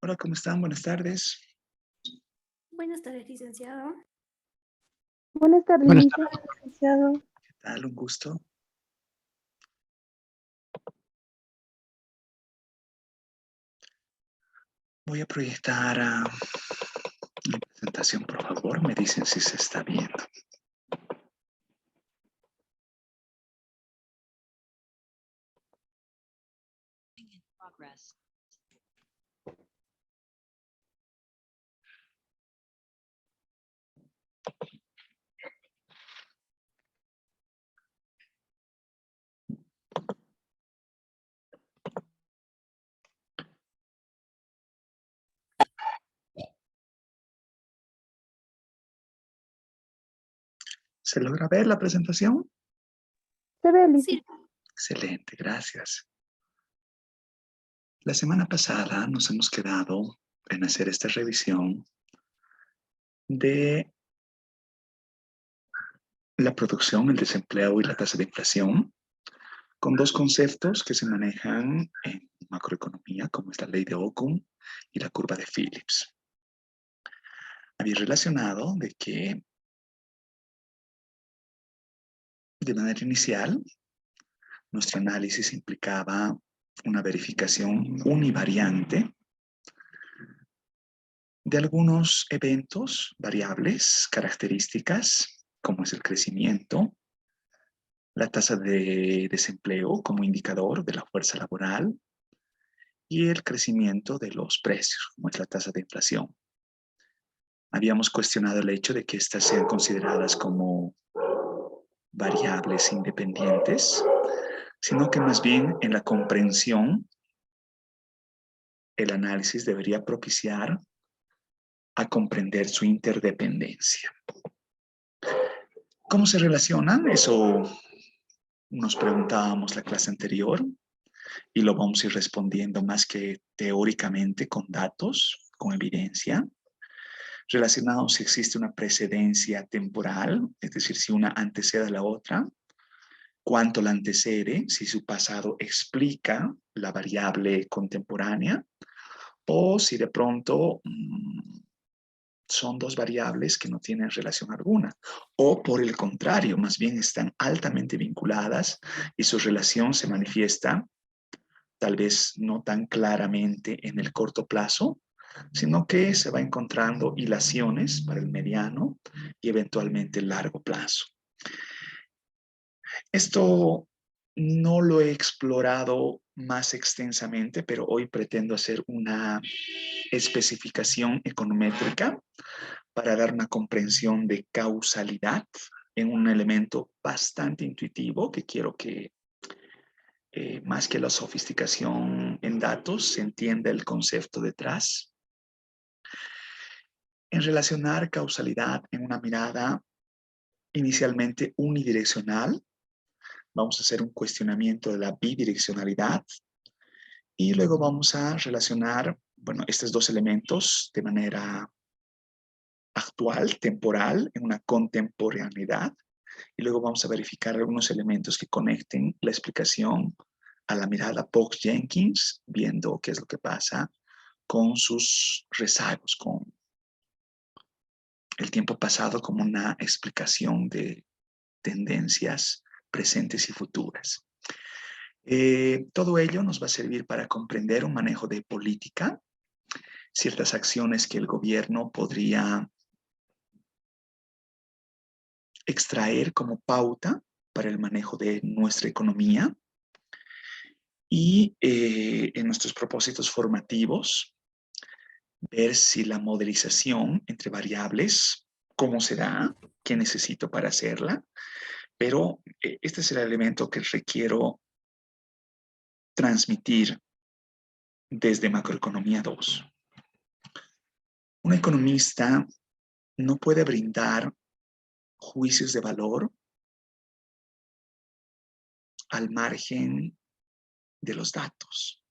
Hola, ¿cómo están? Buenas tardes. Buenas tardes, licenciado. Buenas tardes, Buenas tardes. licenciado. ¿Qué tal? Un gusto. Voy a proyectar mi presentación, por favor. Me dicen si se está viendo. ¿Se logra ver la presentación? Se ve, Sí, licenciado. Excelente, gracias. La semana pasada nos hemos quedado en hacer esta revisión de la producción, el desempleo y la tasa de inflación, con dos conceptos que se manejan en macroeconomía, como es la ley de Ockham y la curva de Phillips. Había relacionado de que de manera inicial nuestro análisis implicaba una verificación univariante de algunos eventos, variables, características, como es el crecimiento, la tasa de desempleo como indicador de la fuerza laboral y el crecimiento de los precios, como es la tasa de inflación. Habíamos cuestionado el hecho de que estas sean consideradas como variables independientes, sino que más bien en la comprensión el análisis debería propiciar a comprender su interdependencia. ¿Cómo se relacionan? Eso nos preguntábamos la clase anterior y lo vamos a ir respondiendo más que teóricamente con datos, con evidencia, relacionado si existe una precedencia temporal, es decir, si una antecede a la otra, cuánto la antecede, si su pasado explica la variable contemporánea, o si de pronto son dos variables que no tienen relación alguna, o por el contrario, más bien están altamente vinculadas y su relación se manifiesta tal vez no tan claramente en el corto plazo, sino que se va encontrando hilaciones para el mediano y eventualmente el largo plazo. Esto no lo he explorado más extensamente, pero hoy pretendo hacer una especificación econométrica para dar una comprensión de causalidad en un elemento bastante intuitivo que quiero que más que la sofisticación en datos, se entienda el concepto detrás. En relacionar causalidad en una mirada inicialmente unidireccional, vamos a hacer un cuestionamiento de la bidireccionalidad y luego vamos a relacionar, bueno, estos dos elementos de manera actual, temporal, en una contemporaneidad, y luego vamos a verificar algunos elementos que conecten la explicación a la mirada Box-Jenkins, viendo qué es lo que pasa con sus rezagos, con el tiempo pasado como una explicación de tendencias presentes y futuras. Todo ello nos va a servir para comprender un manejo de política, ciertas acciones que el gobierno podría extraer como pauta para el manejo de nuestra economía y en nuestros propósitos formativos, ver si la modelización entre variables, cómo se da, qué necesito para hacerla, pero este es el elemento que requiero transmitir desde Macroeconomía 2. Un economista no puede brindar juicios de valor al margen de los datos.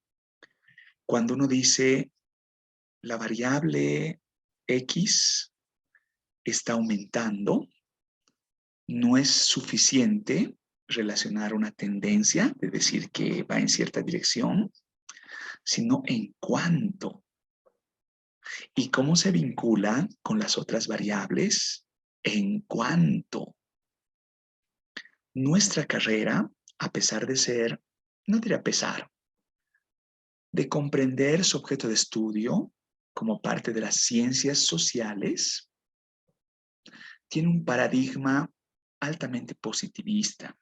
Cuando uno dice la variable X está aumentando, no es suficiente relacionar una tendencia, de decir que va en cierta dirección, sino en cuánto y cómo se vincula con las otras variables en cuanto nuestra carrera, a pesar de ser, no diré a pesar, de comprender su objeto de estudio como parte de las ciencias sociales, tiene un paradigma altamente positivista.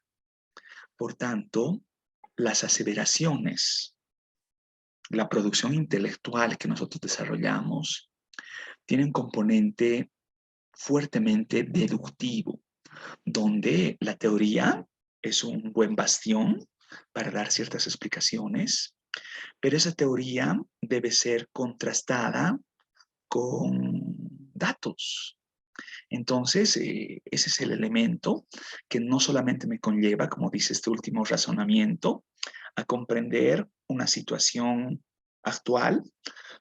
Por tanto, las aseveraciones, la producción intelectual que nosotros desarrollamos, tiene un componente fuertemente deductivo, donde la teoría es un buen bastión para dar ciertas explicaciones, pero esa teoría debe ser contrastada con datos. Entonces, ese es el elemento que no solamente me conlleva, como dice este último razonamiento, a comprender una situación actual,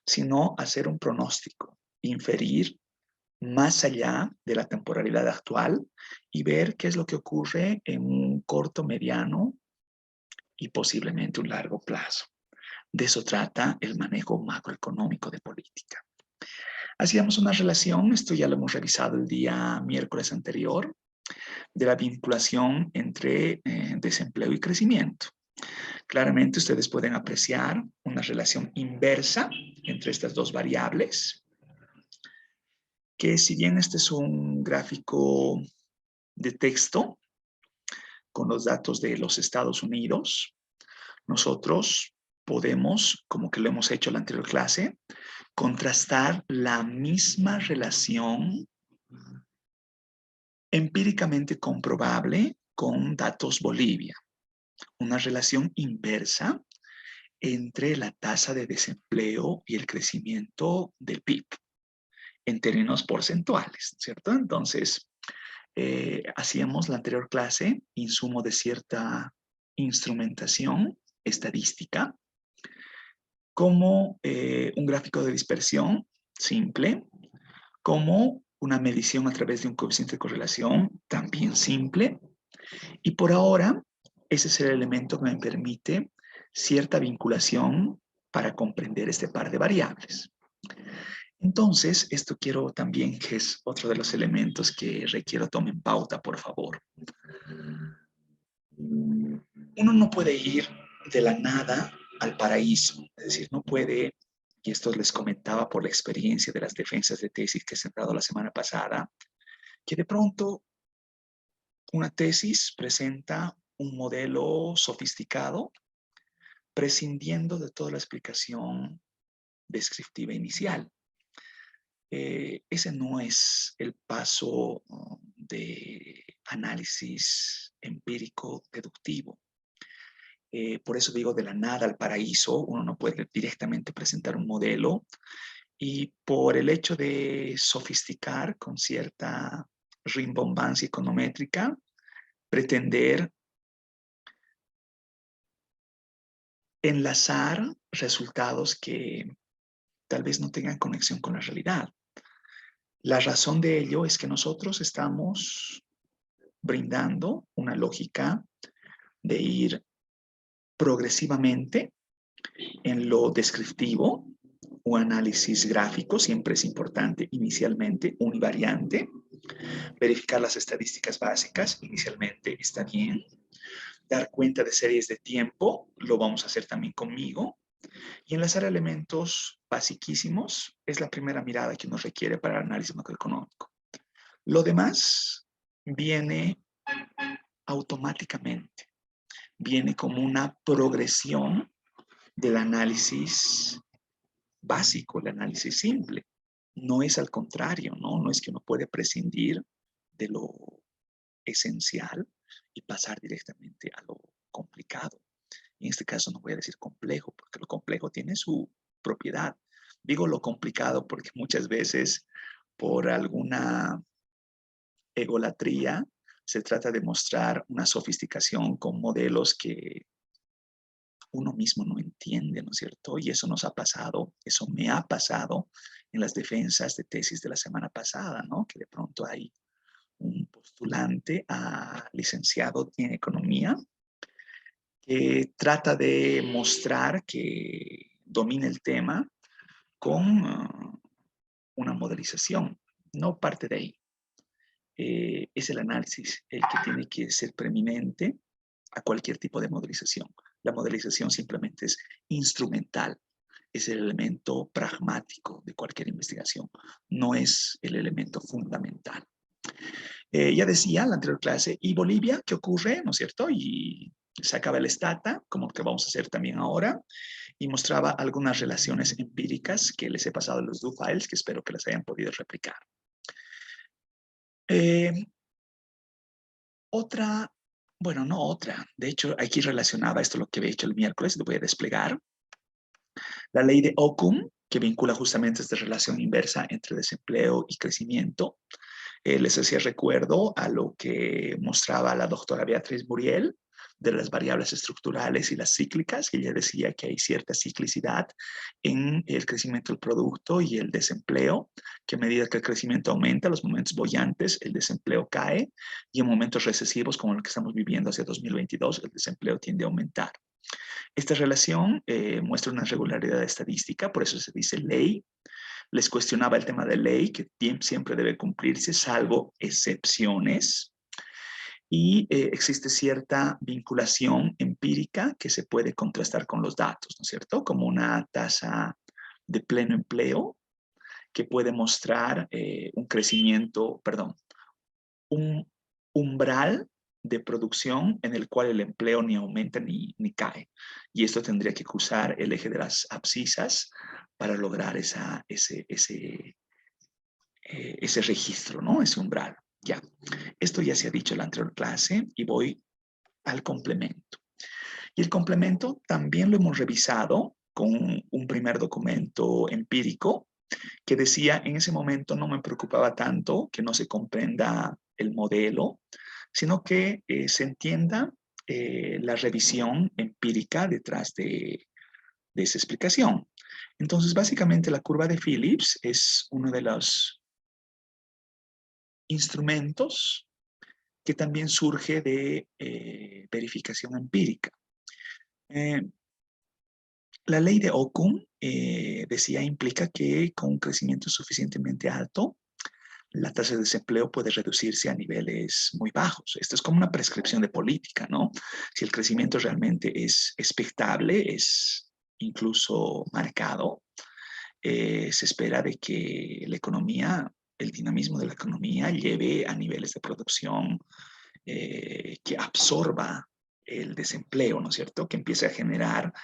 sino a hacer un pronóstico, inferir más allá de la temporalidad actual y ver qué es lo que ocurre en un corto, mediano y posiblemente un largo plazo. De eso trata el manejo macroeconómico de política. Hacíamos una relación, esto ya lo hemos revisado el día miércoles anterior, de la vinculación entre desempleo y crecimiento. Claramente ustedes pueden apreciar una relación inversa entre estas dos variables, que si bien este es un gráfico de texto con los datos de los Estados Unidos, nosotros podemos, como que lo hemos hecho en la anterior clase, contrastar la misma relación empíricamente comprobable con datos Bolivia. Una relación inversa entre la tasa de desempleo y el crecimiento del PIB en términos porcentuales, ¿cierto? Entonces, hacíamos la anterior clase insumo de cierta instrumentación estadística como un gráfico de dispersión simple, como una medición a través de un coeficiente de correlación también simple. Y por ahora, ese es el elemento que me permite cierta vinculación para comprender este par de variables. Entonces, esto quiero también, que es otro de los elementos que requiero tomen pauta, por favor. Uno no puede ir de la nada al paraíso, es decir, no puede, y esto les comentaba por la experiencia de las defensas de tesis que he sentado la semana pasada, que de pronto una tesis presenta un modelo sofisticado, prescindiendo de toda la explicación descriptiva inicial. Ese no es el paso de análisis empírico deductivo. Por eso digo de la nada al paraíso, uno no puede directamente presentar un modelo y por el hecho de sofisticar con cierta rimbombancia econométrica, pretender enlazar resultados que tal vez no tengan conexión con la realidad. La razón de ello es que nosotros estamos brindando una lógica de ir progresivamente en lo descriptivo o análisis gráfico, siempre es importante inicialmente univariante, verificar las estadísticas básicas, inicialmente está bien, dar cuenta de series de tiempo, lo vamos a hacer también conmigo, y enlazar elementos basiquísimos es la primera mirada que uno requiere para el análisis macroeconómico. Lo demás viene automáticamente, viene como una progresión del análisis básico, el análisis simple. No es al contrario, ¿no? No es que uno puede prescindir de lo esencial y pasar directamente a lo complicado. En este caso no voy a decir complejo, porque lo complejo tiene su propiedad. Digo lo complicado porque muchas veces por alguna egolatría se trata de mostrar una sofisticación con modelos que uno mismo no entiende, ¿no es cierto? Y eso nos ha pasado, eso me ha pasado en las defensas de tesis de la semana pasada, ¿no? Que de pronto hay un postulante a licenciado en economía que trata de mostrar que domina el tema con una modelización, no parte de ahí. Es el análisis el que tiene que ser preeminente a cualquier tipo de modelización. La modelización simplemente es instrumental, es el elemento pragmático de cualquier investigación, no es el elemento fundamental. Ya decía en la anterior clase, ¿y Bolivia qué ocurre? ¿No es cierto? Y sacaba el stata, como lo que vamos a hacer también ahora, y mostraba algunas relaciones empíricas que les he pasado en los do files, que espero que las hayan podido replicar. Bueno, no otra. De hecho, aquí relacionaba esto lo que había hecho el miércoles, lo voy a desplegar. La ley de Ockham, que vincula justamente esta relación inversa entre desempleo y crecimiento. Les hacía recuerdo a lo que mostraba la doctora Beatriz Muriel de las variables estructurales y las cíclicas, que ella decía que hay cierta ciclicidad en el crecimiento del producto y el desempleo, que a medida que el crecimiento aumenta, los momentos bollantes, el desempleo cae, y en momentos recesivos como el que estamos viviendo hacia 2022, el desempleo tiende a aumentar. Esta relación muestra una regularidad estadística, por eso se dice ley. Les cuestionaba el tema de ley, que siempre debe cumplirse, salvo excepciones. Y existe cierta vinculación empírica que se puede contrastar con los datos, ¿no es cierto? Como una tasa de pleno empleo que puede mostrar un crecimiento, perdón, un umbral de producción en el cual el empleo ni aumenta ni cae. Y esto tendría que cruzar el eje de las abscisas para lograr ese registro, ¿no? Ese umbral. Ya. Esto ya se ha dicho en la anterior clase y voy al complemento. Y el complemento también lo hemos revisado con un primer documento empírico que decía, en ese momento no me preocupaba tanto que no se comprenda el modelo, sino que se entienda la revisión empírica detrás de esa explicación. Entonces, básicamente la curva de Phillips es uno de los instrumentos que también surge de verificación empírica. La ley de Ockham decía, implica que con un crecimiento suficientemente alto, la tasa de desempleo puede reducirse a niveles muy bajos. Esto es como una prescripción de política, ¿no? Si el crecimiento realmente es expectable, es incluso marcado, se espera de que la economía, el dinamismo de la economía lleve a niveles de producción que absorba el desempleo, ¿no es cierto? Que empiece a generar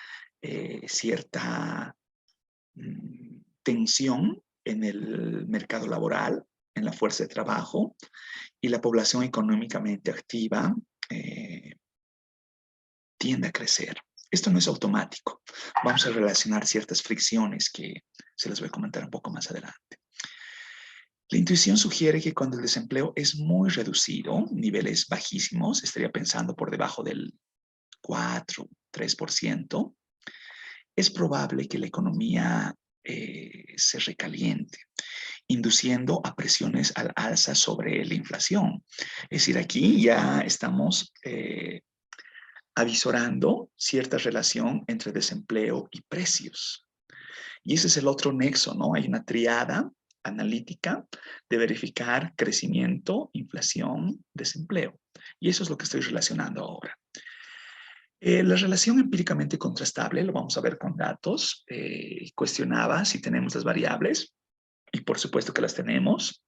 cierta tensión en el mercado laboral, en la fuerza de trabajo, y la población económicamente activa tiende a crecer. Esto no es automático. Vamos a relacionar ciertas fricciones que se las voy a comentar un poco más adelante. La intuición sugiere que cuando el desempleo es muy reducido, niveles bajísimos, estaría pensando por debajo del 4, 3%, es probable que la economía se recaliente, induciendo a presiones al alza sobre la inflación. Es decir, aquí ya estamos avisorando cierta relación entre desempleo y precios. Y ese es el otro nexo, ¿no? Hay una triada analítica de verificar crecimiento, inflación, desempleo. Y eso es lo que estoy relacionando ahora. La relación empíricamente contrastable, lo vamos a ver con datos, cuestionaba si tenemos las variables, y por supuesto que las tenemos.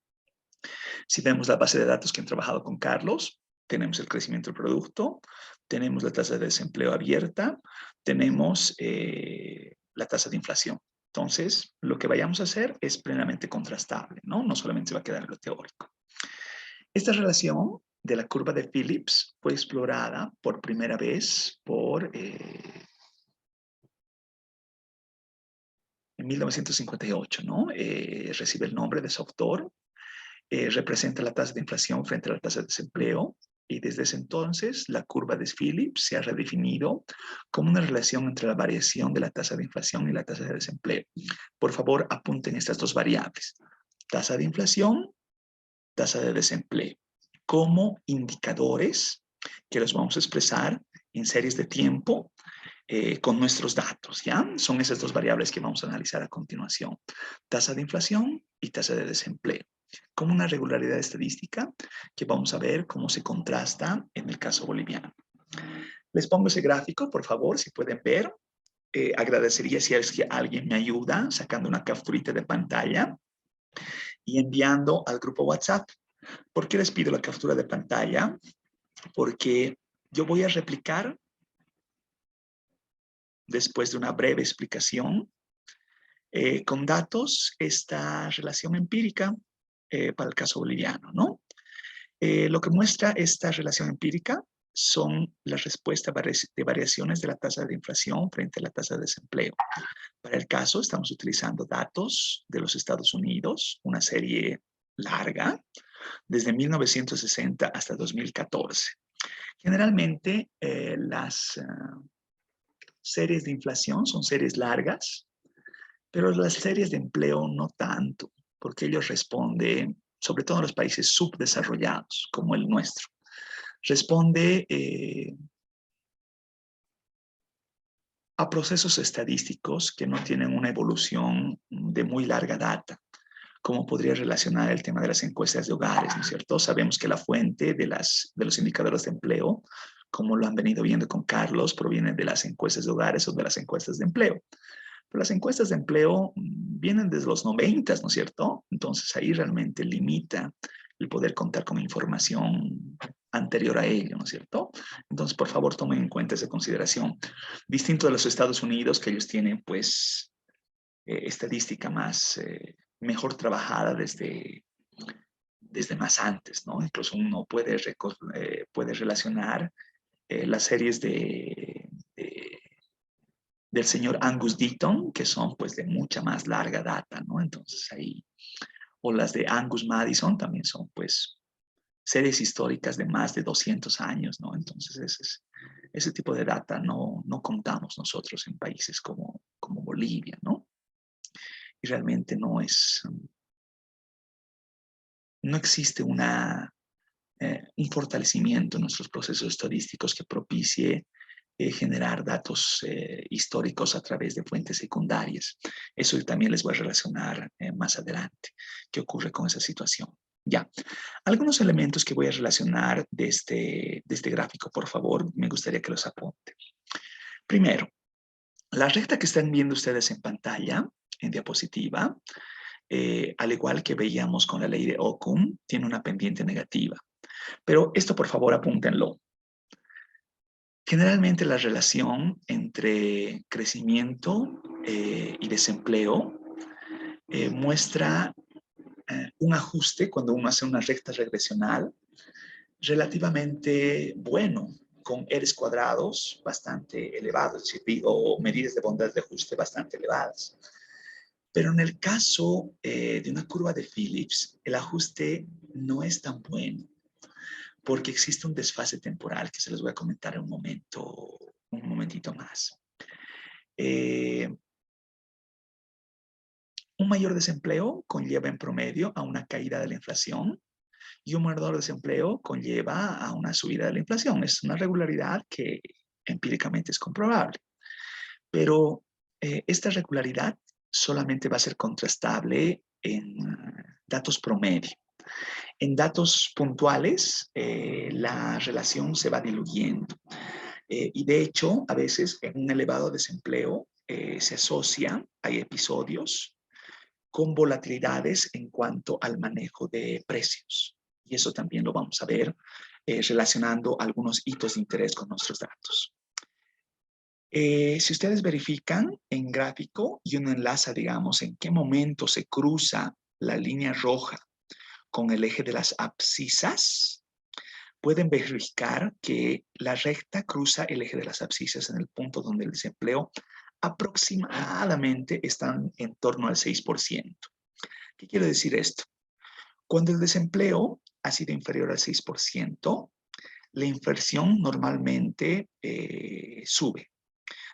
Si vemos la base de datos que han trabajado con Carlos, tenemos el crecimiento del producto, tenemos la tasa de desempleo abierta, tenemos la tasa de inflación. Entonces, lo que vayamos a hacer es plenamente contrastable, ¿no? No solamente se va a quedar en lo teórico. Esta relación de la curva de Phillips fue explorada por primera vez en 1958, ¿no? Recibe el nombre de su autor, representa la tasa de inflación frente a la tasa de desempleo, y desde ese entonces la curva de Phillips se ha redefinido como una relación entre la variación de la tasa de inflación y la tasa de desempleo. Por favor, apunten estas dos variables, tasa de inflación, tasa de desempleo, como indicadores que los vamos a expresar en series de tiempo con nuestros datos, ¿ya? Son esas dos variables que vamos a analizar a continuación. Tasa de inflación y tasa de desempleo. Como una regularidad estadística que vamos a ver cómo se contrasta en el caso boliviano. Les pongo ese gráfico, por favor, si pueden ver. Agradecería si es que alguien me ayuda sacando una capturita de pantalla y enviando al grupo WhatsApp. ¿Por qué les pido la captura de pantalla? Porque yo voy a replicar después de una breve explicación con datos esta relación empírica para el caso boliviano, ¿no? Lo que muestra esta relación empírica son las respuestas de variaciones de la tasa de inflación frente a la tasa de desempleo. Para el caso, estamos utilizando datos de los Estados Unidos, una serie larga, desde 1960 hasta 2014. Generalmente, las series de inflación son series largas, pero las series de empleo no tanto, porque ellos responden, sobre todo en los países subdesarrollados, como el nuestro, responde a procesos estadísticos que no tienen una evolución de muy larga data, como podría relacionar el tema de las encuestas de hogares, ¿no es cierto? Sabemos que la fuente de los indicadores de empleo, como lo han venido viendo con Carlos, proviene de las encuestas de hogares o de las encuestas de empleo. Pero las encuestas de empleo vienen desde los 90, ¿no es cierto? Entonces ahí realmente limita el poder contar con información anterior a ello, ¿no es cierto? Entonces, por favor, tomen en cuenta esa consideración. Distinto de los Estados Unidos, que ellos tienen, pues, estadística mejor trabajada desde más antes, ¿no? Incluso uno puede relacionar las series del señor Angus Deaton, que son pues de mucha más larga data, ¿no? Entonces ahí, o las de Angus Madison también son pues series históricas de más de 200 años, ¿no? Entonces ese tipo de data no contamos nosotros en países como Bolivia, ¿no? Y realmente no existe un fortalecimiento en nuestros procesos estadísticos que propicie generar datos históricos a través de fuentes secundarias. Eso también les voy a relacionar más adelante. ¿Qué ocurre con esa situación? Ya. Algunos elementos que voy a relacionar de este gráfico, por favor, me gustaría que los apunten. Primero, la recta que están viendo ustedes en pantalla, en diapositiva, al igual que veíamos con la ley de Ockham, tiene una pendiente negativa. Pero esto, por favor, apúntenlo. Generalmente la relación entre crecimiento y desempleo muestra un ajuste cuando uno hace una recta regresional relativamente bueno, con R's cuadrados bastante elevados o medidas de bondad de ajuste bastante elevadas. Pero en el caso de una curva de Phillips, el ajuste no es tan bueno, porque existe un desfase temporal que se les voy a comentar en un momentito más. Un mayor desempleo conlleva en promedio a una caída de la inflación y un menor desempleo conlleva a una subida de la inflación. Es una regularidad que empíricamente es comprobable. Pero esta regularidad solamente va a ser contrastable en datos promedio. En datos puntuales, la relación se va diluyendo. Y de hecho, a veces en un elevado desempleo se asocia, hay episodios, con volatilidades en cuanto al manejo de precios. Y eso también lo vamos a ver relacionando algunos hitos de interés con nuestros datos. Si ustedes verifican en gráfico y uno enlaza, digamos, en qué momento se cruza la línea roja con el eje de las abscisas, pueden verificar que la recta cruza el eje de las abscisas en el punto donde el desempleo aproximadamente está en torno al 6%. ¿Qué quiere decir esto? Cuando el desempleo ha sido inferior al 6%, la inflación normalmente sube,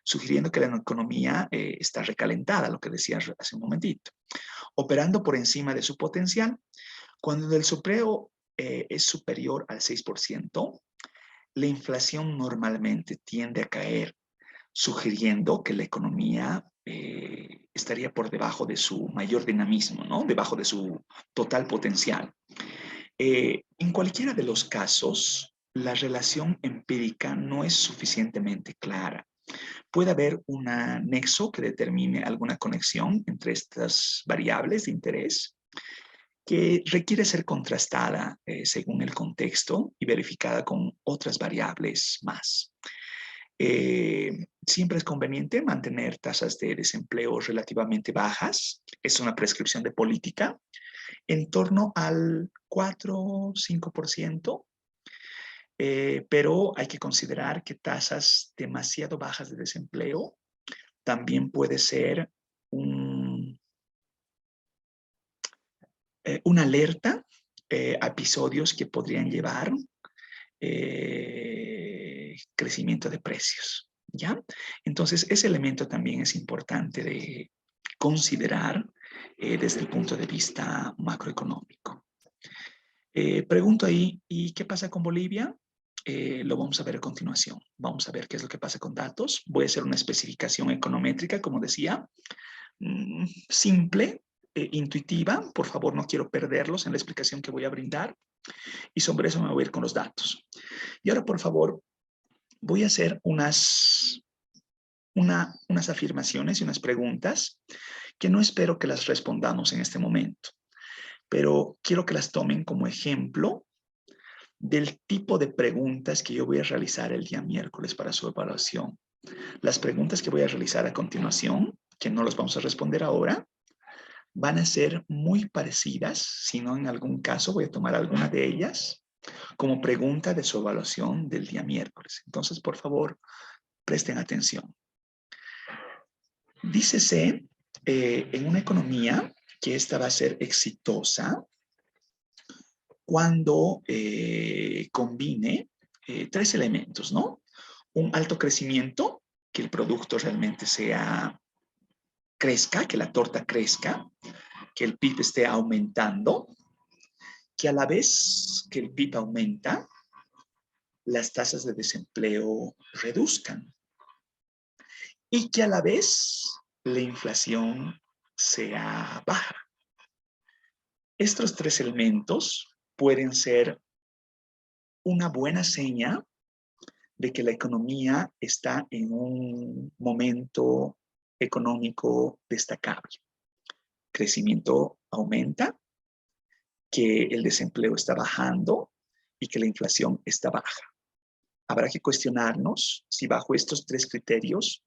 sugiriendo que la economía está recalentada, lo que decía hace un momentito, operando por encima de su potencial. Cuando el desempleo es superior al 6%, la inflación normalmente tiende a caer, sugiriendo que la economía estaría por debajo de su mayor dinamismo, ¿no? Debajo de su total potencial. En cualquiera de los casos, la relación empírica no es suficientemente clara. Puede haber un nexo que determine alguna conexión entre estas variables de interés que requiere ser contrastada según el contexto y verificada con otras variables más. Siempre es conveniente mantener tasas de desempleo relativamente bajas. Es una prescripción de política en torno al 4-5%, pero hay que considerar que tasas demasiado bajas de desempleo también puede ser una alerta a episodios que podrían llevar crecimiento de precios, ¿ya? Entonces, ese elemento también es importante de considerar desde el punto de vista macroeconómico. Pregunto ahí, ¿y qué pasa con Bolivia? Lo vamos a ver a continuación. Vamos a ver qué es lo que pasa con datos. Voy a hacer una especificación econométrica, como decía, simple, intuitiva. Por favor, no quiero perderlos en la explicación que voy a brindar. Y sobre eso me voy a ir con los datos. Y ahora, por favor, voy a hacer unas afirmaciones y unas preguntas que no espero que las respondamos en este momento, pero quiero que las tomen como ejemplo del tipo de preguntas que yo voy a realizar el día miércoles para su evaluación. Las preguntas que voy a realizar a continuación, que no las vamos a responder ahora, van a ser muy parecidas, si no en algún caso voy a tomar alguna de ellas como pregunta de su evaluación del día miércoles. Entonces, por favor, presten atención. Dícese en una economía que esta va a ser exitosa cuando combine tres elementos, ¿no? Un alto crecimiento, que el producto realmente crezca, que la torta crezca, que el PIB esté aumentando, que a la vez que el PIB aumenta, las tasas de desempleo reduzcan y que a la vez la inflación sea baja. Estos tres elementos pueden ser una buena seña de que la economía está en un momento económico destacable. Crecimiento aumenta, que el desempleo está bajando y que la inflación está baja. Habrá que cuestionarnos si bajo estos tres criterios,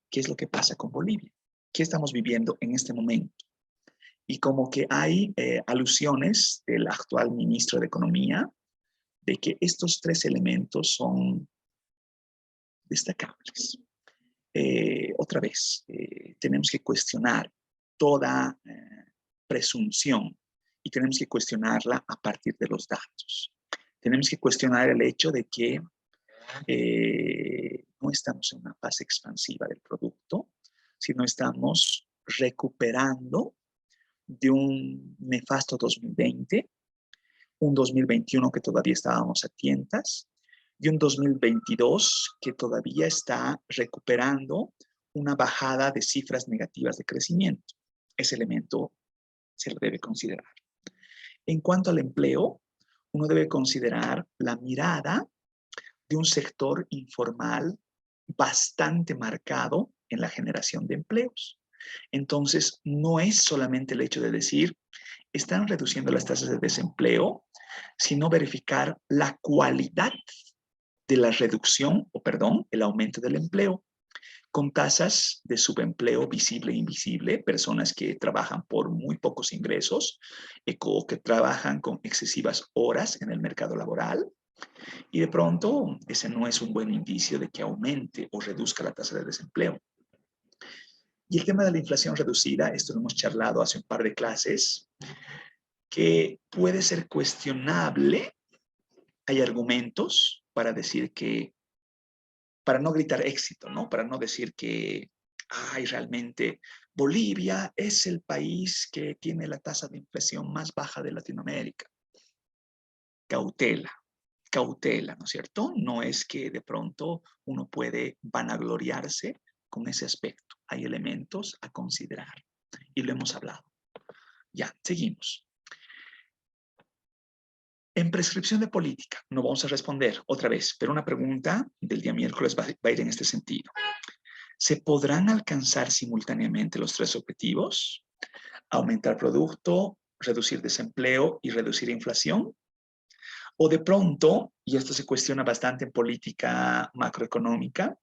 ¿qué es lo que pasa con Bolivia? ¿Qué estamos viviendo en este momento? Y como que hay alusiones del actual ministro de Economía de que estos tres elementos son destacables. Otra vez, tenemos que cuestionar toda presunción y tenemos que cuestionarla a partir de los datos. Tenemos que cuestionar el hecho de que no estamos en una fase expansiva del producto, sino estamos recuperando de un nefasto 2020, un 2021 que todavía estábamos a tientas y un 2022 que todavía está recuperando una bajada de cifras negativas de crecimiento. Ese elemento se lo debe considerar. En cuanto al empleo, uno debe considerar la mirada de un sector informal bastante marcado en la generación de empleos. Entonces, no es solamente el hecho de decir, están reduciendo las tasas de desempleo, sino verificar la cualidad de la reducción, el aumento del empleo, con tasas de subempleo visible e invisible, personas que trabajan por muy pocos ingresos, o que trabajan con excesivas horas en el mercado laboral, y de pronto ese no es un buen indicio de que aumente o reduzca la tasa de desempleo. Y el tema de la inflación reducida, esto lo hemos charlado hace un par de clases, que puede ser cuestionable. Hay argumentos para decir que, para no gritar éxito, ¿no? Para no decir que, ay, realmente Bolivia es el país que tiene la tasa de inflación más baja de Latinoamérica. Cautela. cautela, ¿no es cierto? No es que de pronto uno puede vanagloriarse con ese aspecto. Hay elementos a considerar y lo hemos hablado. Ya, seguimos. En prescripción de política, no vamos a responder otra vez, pero una pregunta del día miércoles va a ir en este sentido. ¿Se podrán alcanzar simultáneamente los tres objetivos? Aumentar producto, reducir desempleo y reducir inflación. O de pronto, y esto se cuestiona bastante en política macroeconómica,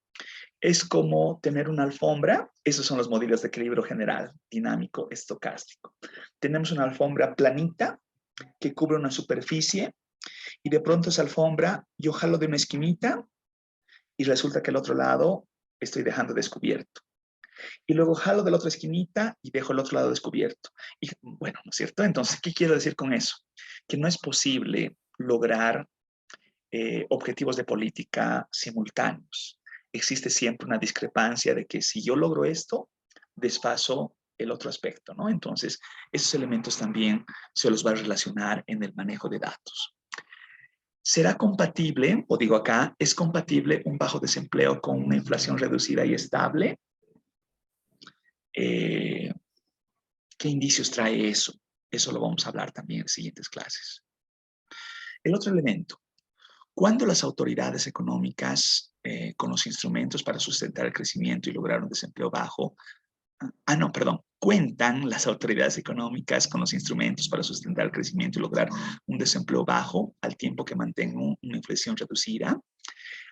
es como tener una alfombra. Esos son los modelos de equilibrio general, dinámico, estocástico. Tenemos una alfombra planita que cubre una superficie y de pronto esa alfombra yo jalo de una esquinita y resulta que el otro lado estoy dejando descubierto. Y luego jalo de la otra esquinita y dejo el otro lado descubierto. Y bueno, ¿no es cierto? Entonces, ¿qué quiero decir con eso? Que no es posible lograr objetivos de política simultáneos. Existe siempre una discrepancia de que si yo logro esto, desfaso el otro aspecto, ¿no? Entonces, esos elementos también se los va a relacionar en el manejo de datos. ¿Será compatible, o digo acá, es compatible un bajo desempleo con una inflación reducida y estable? ¿Qué indicios trae eso? Eso lo vamos a hablar también en siguientes clases. El otro elemento, cuando las autoridades económicas con los instrumentos para sustentar el crecimiento y lograr un desempleo bajo, cuentan las autoridades económicas con los instrumentos para sustentar el crecimiento y lograr un desempleo bajo al tiempo que mantengan una inflación reducida,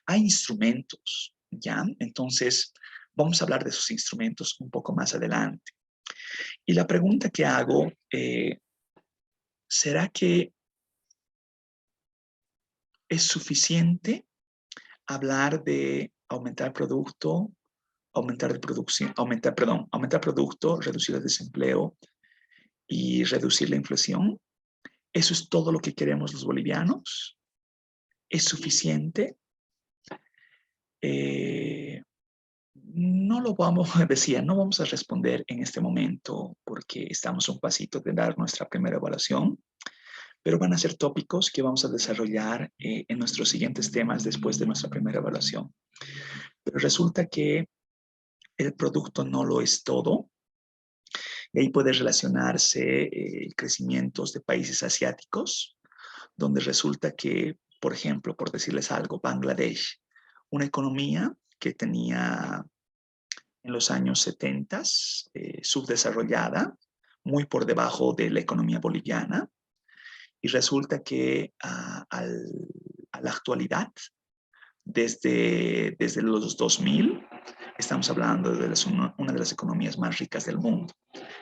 hay instrumentos, ¿ya? Entonces, vamos a hablar de esos instrumentos un poco más adelante. Y la pregunta que hago, ¿será que es suficiente hablar de aumentar producto, aumentar producto, reducir el desempleo y reducir la inflación? ¿Eso es todo lo que queremos los bolivianos? ¿Es suficiente? No lo vamos, decía, no vamos a responder en este momento porque estamos a un pasito de dar nuestra primera evaluación, pero van a ser tópicos que vamos a desarrollar en nuestros siguientes temas después de nuestra primera evaluación. Pero resulta que el producto no lo es todo. Y ahí puede relacionarse crecimientos de países asiáticos, donde resulta que, por ejemplo, por decirles algo, Bangladesh, una economía que tenía en los años 70 subdesarrollada, muy por debajo de la economía boliviana, y resulta que a la actualidad, desde los 2000, estamos hablando de una de las economías más ricas del mundo.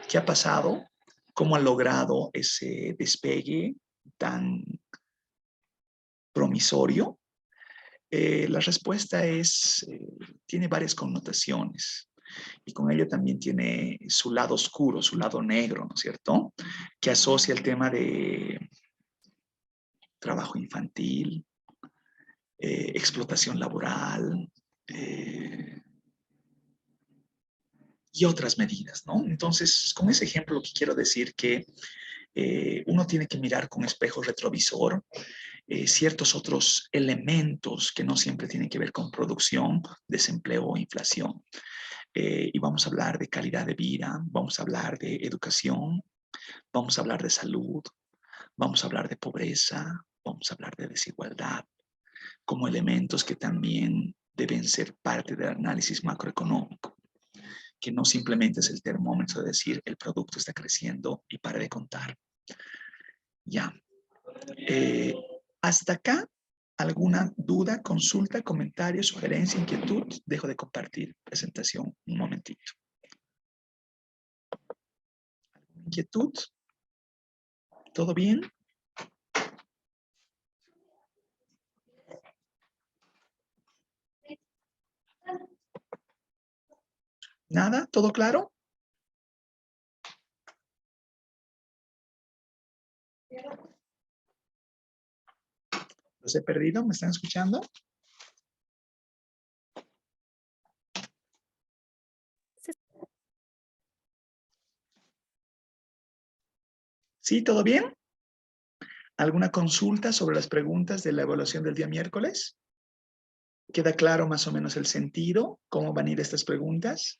¿Qué ha pasado? ¿Cómo ha logrado ese despegue tan promisorio? La respuesta tiene varias connotaciones y con ello también tiene su lado oscuro, su lado negro, ¿no es cierto? Que asocia el tema de trabajo infantil, explotación laboral y otras medidas, ¿no? Entonces, con ese ejemplo lo que quiero decir que uno tiene que mirar con espejo retrovisor ciertos otros elementos que no siempre tienen que ver con producción, desempleo o inflación. Y vamos a hablar de calidad de vida, vamos a hablar de educación, vamos a hablar de salud, vamos a hablar de pobreza, vamos a hablar de desigualdad, como elementos que también deben ser parte del análisis macroeconómico, que no simplemente es el termómetro de decir el producto está creciendo y para de contar. Ya. Hasta acá, ¿alguna duda, consulta, comentario, sugerencia, inquietud? Dejo de compartir presentación un momentito. ¿Inquietud? ¿Todo bien? ¿Nada? ¿Todo claro? ¿Los he perdido? ¿Me están escuchando? ¿Sí? ¿Todo bien? ¿Alguna consulta sobre las preguntas de la evaluación del día miércoles? ¿Queda claro más o menos el sentido? ¿Cómo van a ir estas preguntas?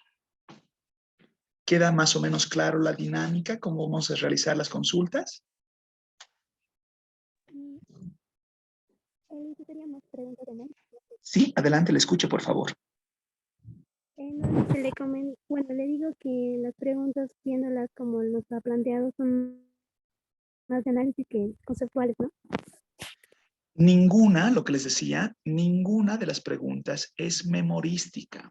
¿Queda más o menos claro la dinámica? ¿Cómo vamos a realizar las consultas? Yo tenía más preguntas también. Sí, adelante, le escucho, por favor. No, bueno, le digo que las preguntas, viéndolas como nos ha planteado, son más de análisis que conceptuales, ¿no? Ninguna, lo que les decía, ninguna de las preguntas es memorística.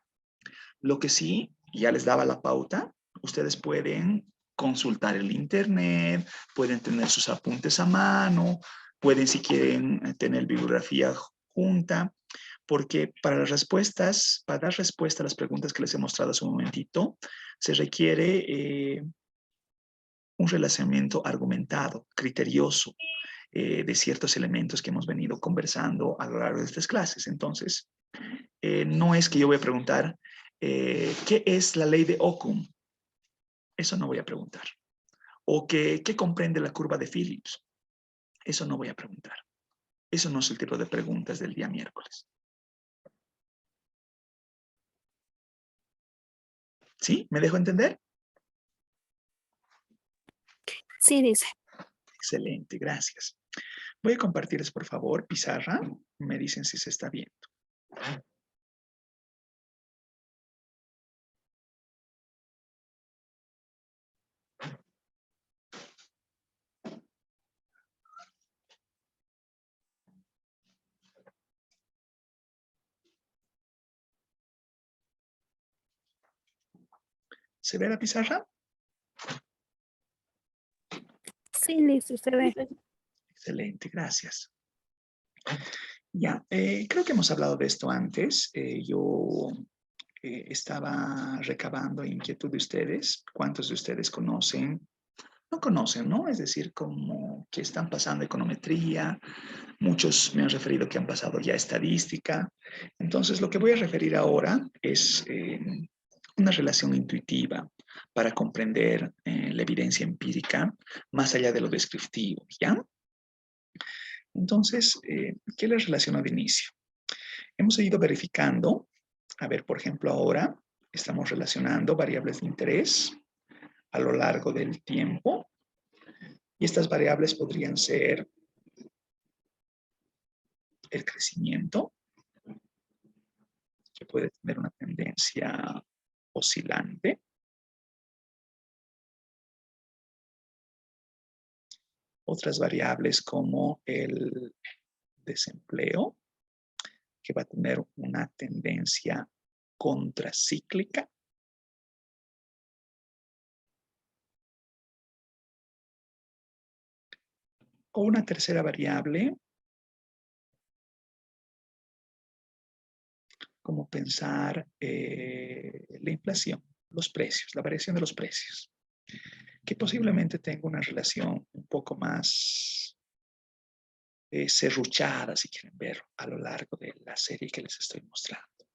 Lo que sí, ya les daba la pauta, ustedes pueden consultar el internet, pueden tener sus apuntes a mano, pueden si quieren tener bibliografía junta, porque para las respuestas, para dar respuesta a las preguntas que les he mostrado hace un momentito, se requiere un relacionamiento argumentado, criterioso, de ciertos elementos que hemos venido conversando a lo largo de estas clases. Entonces, no es que yo voy a preguntar, ¿qué es la ley de Occam? Eso no voy a preguntar. O ¿qué comprende la curva de Phillips? Eso no voy a preguntar. Eso no es el tipo de preguntas del día miércoles. ¿Sí? ¿Me dejo entender? Sí, dice. Excelente, gracias. Voy a compartirles, por favor, pizarra. Me dicen si se está viendo. ¿Se ve la pizarra? Sí, listo, se ve. Excelente, gracias. Ya, creo que hemos hablado de esto antes. Yo estaba recabando inquietud de ustedes. ¿Cuántos de ustedes conocen? No conocen, ¿no? Es decir, como que están pasando econometría. Muchos me han referido que han pasado ya estadística. Entonces, lo que voy a referir ahora es una relación intuitiva para comprender la evidencia empírica más allá de lo descriptivo, ¿ya? Entonces, ¿qué les relaciono de inicio? Hemos ido verificando, a ver, por ejemplo, ahora estamos relacionando variables de interés a lo largo del tiempo y estas variables podrían ser el crecimiento, que puede tener una tendencia oscilante. Otras variables como el desempleo, que va a tener una tendencia contracíclica. O una tercera variable, como pensar la inflación, los precios, la variación de los precios, que posiblemente tenga una relación un poco más serruchada, si quieren ver, a lo largo de la serie que les estoy mostrando.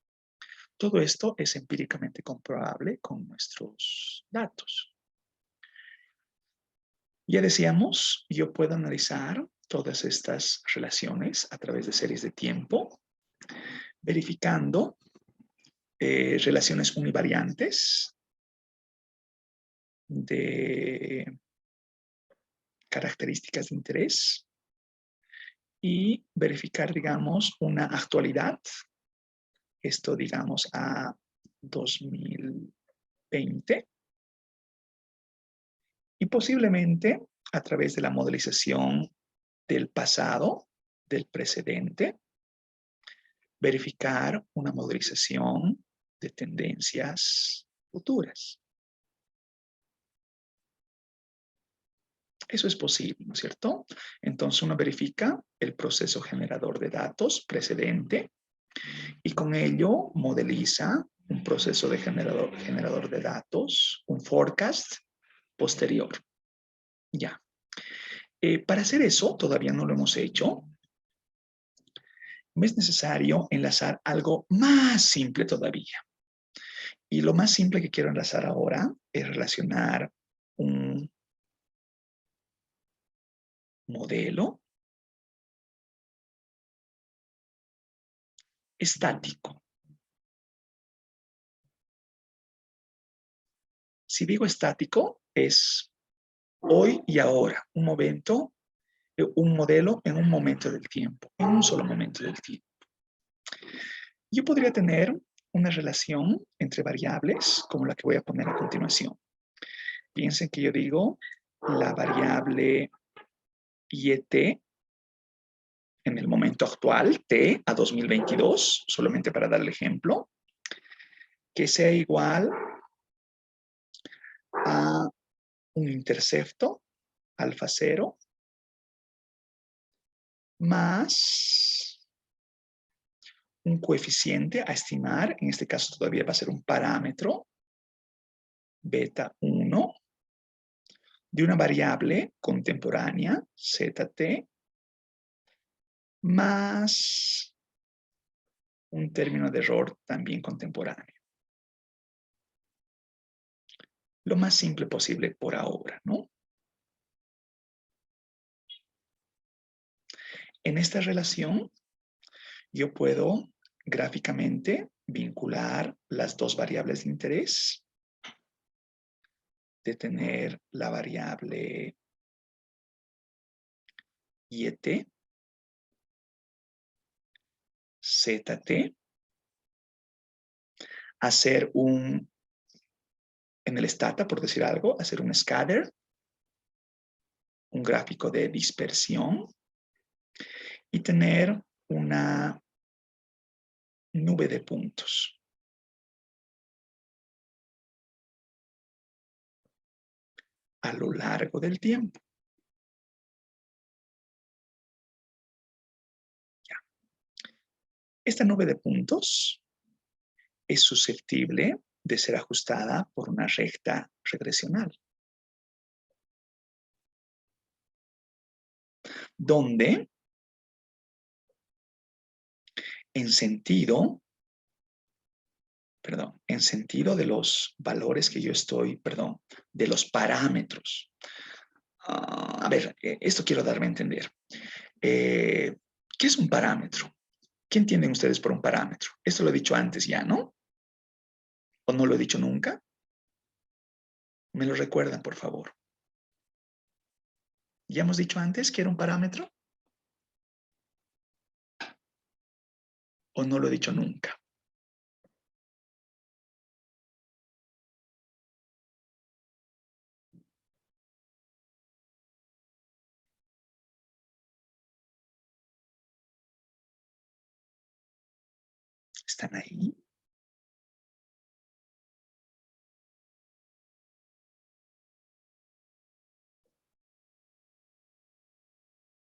Todo esto es empíricamente comprobable con nuestros datos. Ya decíamos, yo puedo analizar todas estas relaciones a través de series de tiempo, verificando relaciones univariantes de características de interés y verificar, digamos, una actualidad, esto, digamos, a 2020, y posiblemente a través de la modelización del pasado, del precedente, verificar una modelización de tendencias futuras. Eso es posible, ¿no es cierto? Entonces uno verifica el proceso generador de datos precedente y con ello modeliza un proceso de generador de datos, un forecast posterior. Ya. Para hacer eso, todavía no lo hemos hecho, me es necesario enlazar algo más simple todavía. Y lo más simple que quiero enlazar ahora es relacionar un modelo estático. Si digo estático, es hoy y ahora, un momento, un modelo en un momento del tiempo, en un solo momento del tiempo. Yo podría tener una relación entre variables, como la que voy a poner a continuación. Piensen que yo digo la variable YT en el momento actual, T a 2022, solamente para dar el ejemplo, que sea igual a un intercepto, alfa 0, más un coeficiente a estimar, en este caso todavía va a ser un parámetro, beta 1, de una variable contemporánea, ZT, más un término de error también contemporáneo. Lo más simple posible por ahora, ¿no? En esta relación, yo puedo gráficamente vincular las dos variables de interés, de tener la variable YT, ZT, hacer un, en el stata, por decir algo, hacer un scatter, un gráfico de dispersión y tener una nube de puntos. A lo largo del tiempo. Ya. Esta nube de puntos es susceptible de ser ajustada por una recta regresional, donde en sentido de los valores que yo estoy, de los parámetros. A ver, esto quiero darme a entender. ¿Qué es un parámetro? ¿Qué entienden ustedes por un parámetro? Esto lo he dicho antes ya, ¿no? ¿O no lo he dicho nunca? ¿Me lo recuerdan, por favor? ¿Ya hemos dicho antes que era un parámetro? ¿O no lo he dicho nunca? ¿Están ahí?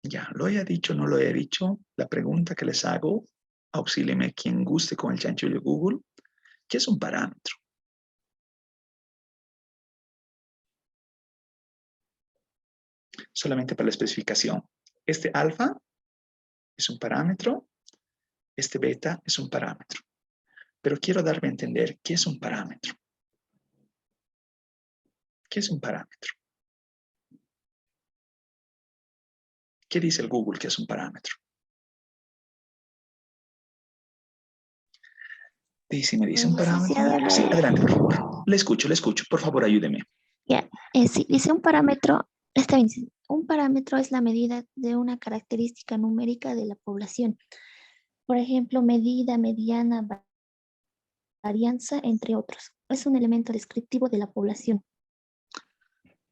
Ya, lo haya dicho, no lo he dicho. La pregunta que les hago, auxílieme quien guste con el chanchullo Google. ¿Qué es un parámetro? Solamente para la especificación. Este alfa es un parámetro, este beta es un parámetro. Pero quiero darme a entender qué es un parámetro. ¿Qué es un parámetro? ¿Qué dice el Google que es un parámetro? Daisy me dice un parámetro. Licenciado, Sí, adelante, por favor. Le escucho. Por favor, ayúdeme. ya, sí, dice un parámetro, está bien, sí, un parámetro es la medida de una característica numérica de la población. Por ejemplo, medida, mediana, varianza, entre otros. Es un elemento descriptivo de la población.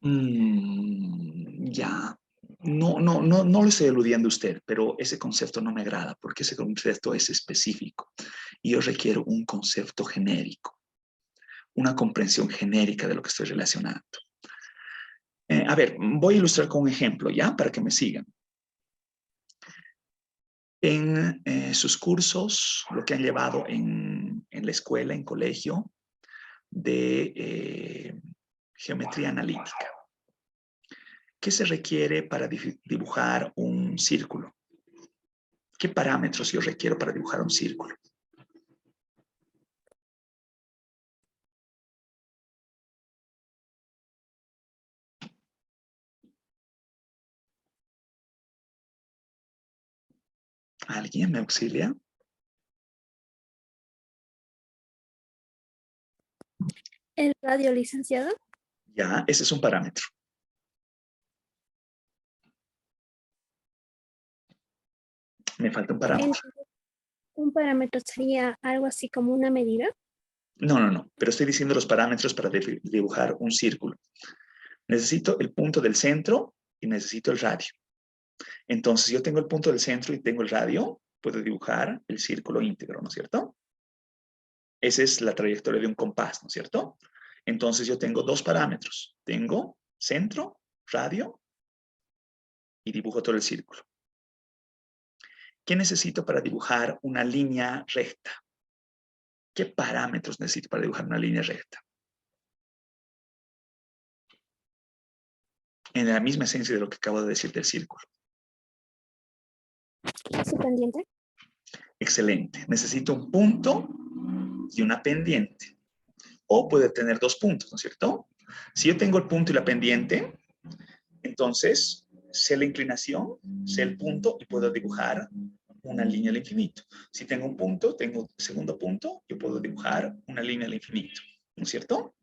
Ya. No lo estoy eludiendo a usted, pero ese concepto no me agrada porque ese concepto es específico y yo requiero un concepto genérico, una comprensión genérica de lo que estoy relacionando. A ver, voy a ilustrar con un ejemplo, ¿ya? Para que me sigan. En sus cursos, lo que han llevado en la escuela, en colegio, de geometría analítica. ¿Qué se requiere para dibujar un círculo? ¿Qué parámetros yo requiero para dibujar un círculo? ¿Alguien me auxilia? El radio, licenciado. Ya, ese es un parámetro. Me falta un parámetro. Entonces, un parámetro sería algo así como una medida. No, pero estoy diciendo los parámetros para dibujar un círculo. Necesito el punto del centro y necesito el radio. Entonces, yo tengo el punto del centro y tengo el radio, puedo dibujar el círculo íntegro, ¿no es cierto? Esa es la trayectoria de un compás, ¿no es cierto? Entonces, yo tengo dos parámetros. Tengo centro, radio y dibujo todo el círculo. ¿Qué necesito para dibujar una línea recta? ¿Qué parámetros necesito para dibujar una línea recta? En la misma esencia de lo que acabo de decir del círculo. Su pendiente. Excelente. Necesito un punto y una pendiente. O puede tener dos puntos, ¿no es cierto? Si yo tengo el punto y la pendiente, entonces sé la inclinación, sé el punto y puedo dibujar una línea al infinito. Si tengo un punto, tengo segundo punto, yo puedo dibujar una línea al infinito, ¿no es cierto?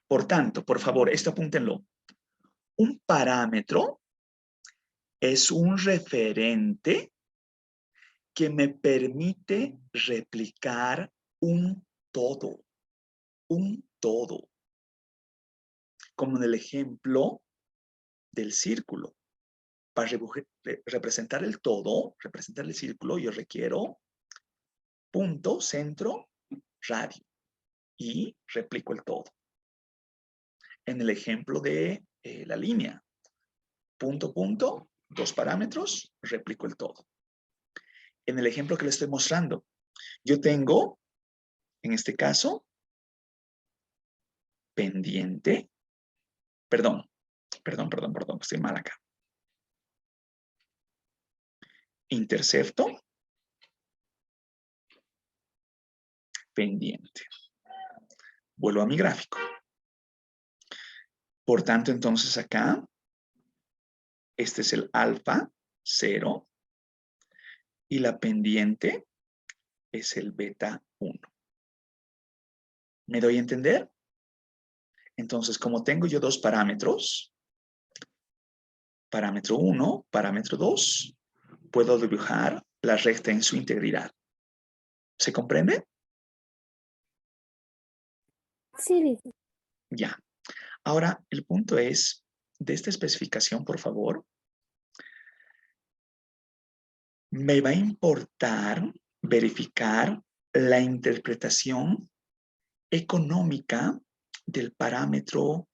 Por tanto, por favor, esto apúntenlo. Un parámetro es un referente que me permite replicar un todo, como en el ejemplo del círculo. Para representar el todo, representar el círculo, yo requiero punto, centro, radio y replico el todo. En el ejemplo de la línea, punto, punto, dos parámetros, replico el todo. En el ejemplo que les estoy mostrando, yo tengo, en este caso, pendiente, perdón, estoy mal acá. Intercepto, pendiente. Vuelvo a mi gráfico. Por tanto, entonces acá, este es el alfa 0 y la pendiente es el beta 1. ¿Me doy a entender? Entonces, como tengo yo dos parámetros, parámetro 1, parámetro 2, puedo dibujar la recta en su integridad. ¿Se comprende? Sí, listo. Ya. Ahora, el punto es, de esta especificación, por favor, me va a importar verificar la interpretación económica del parámetro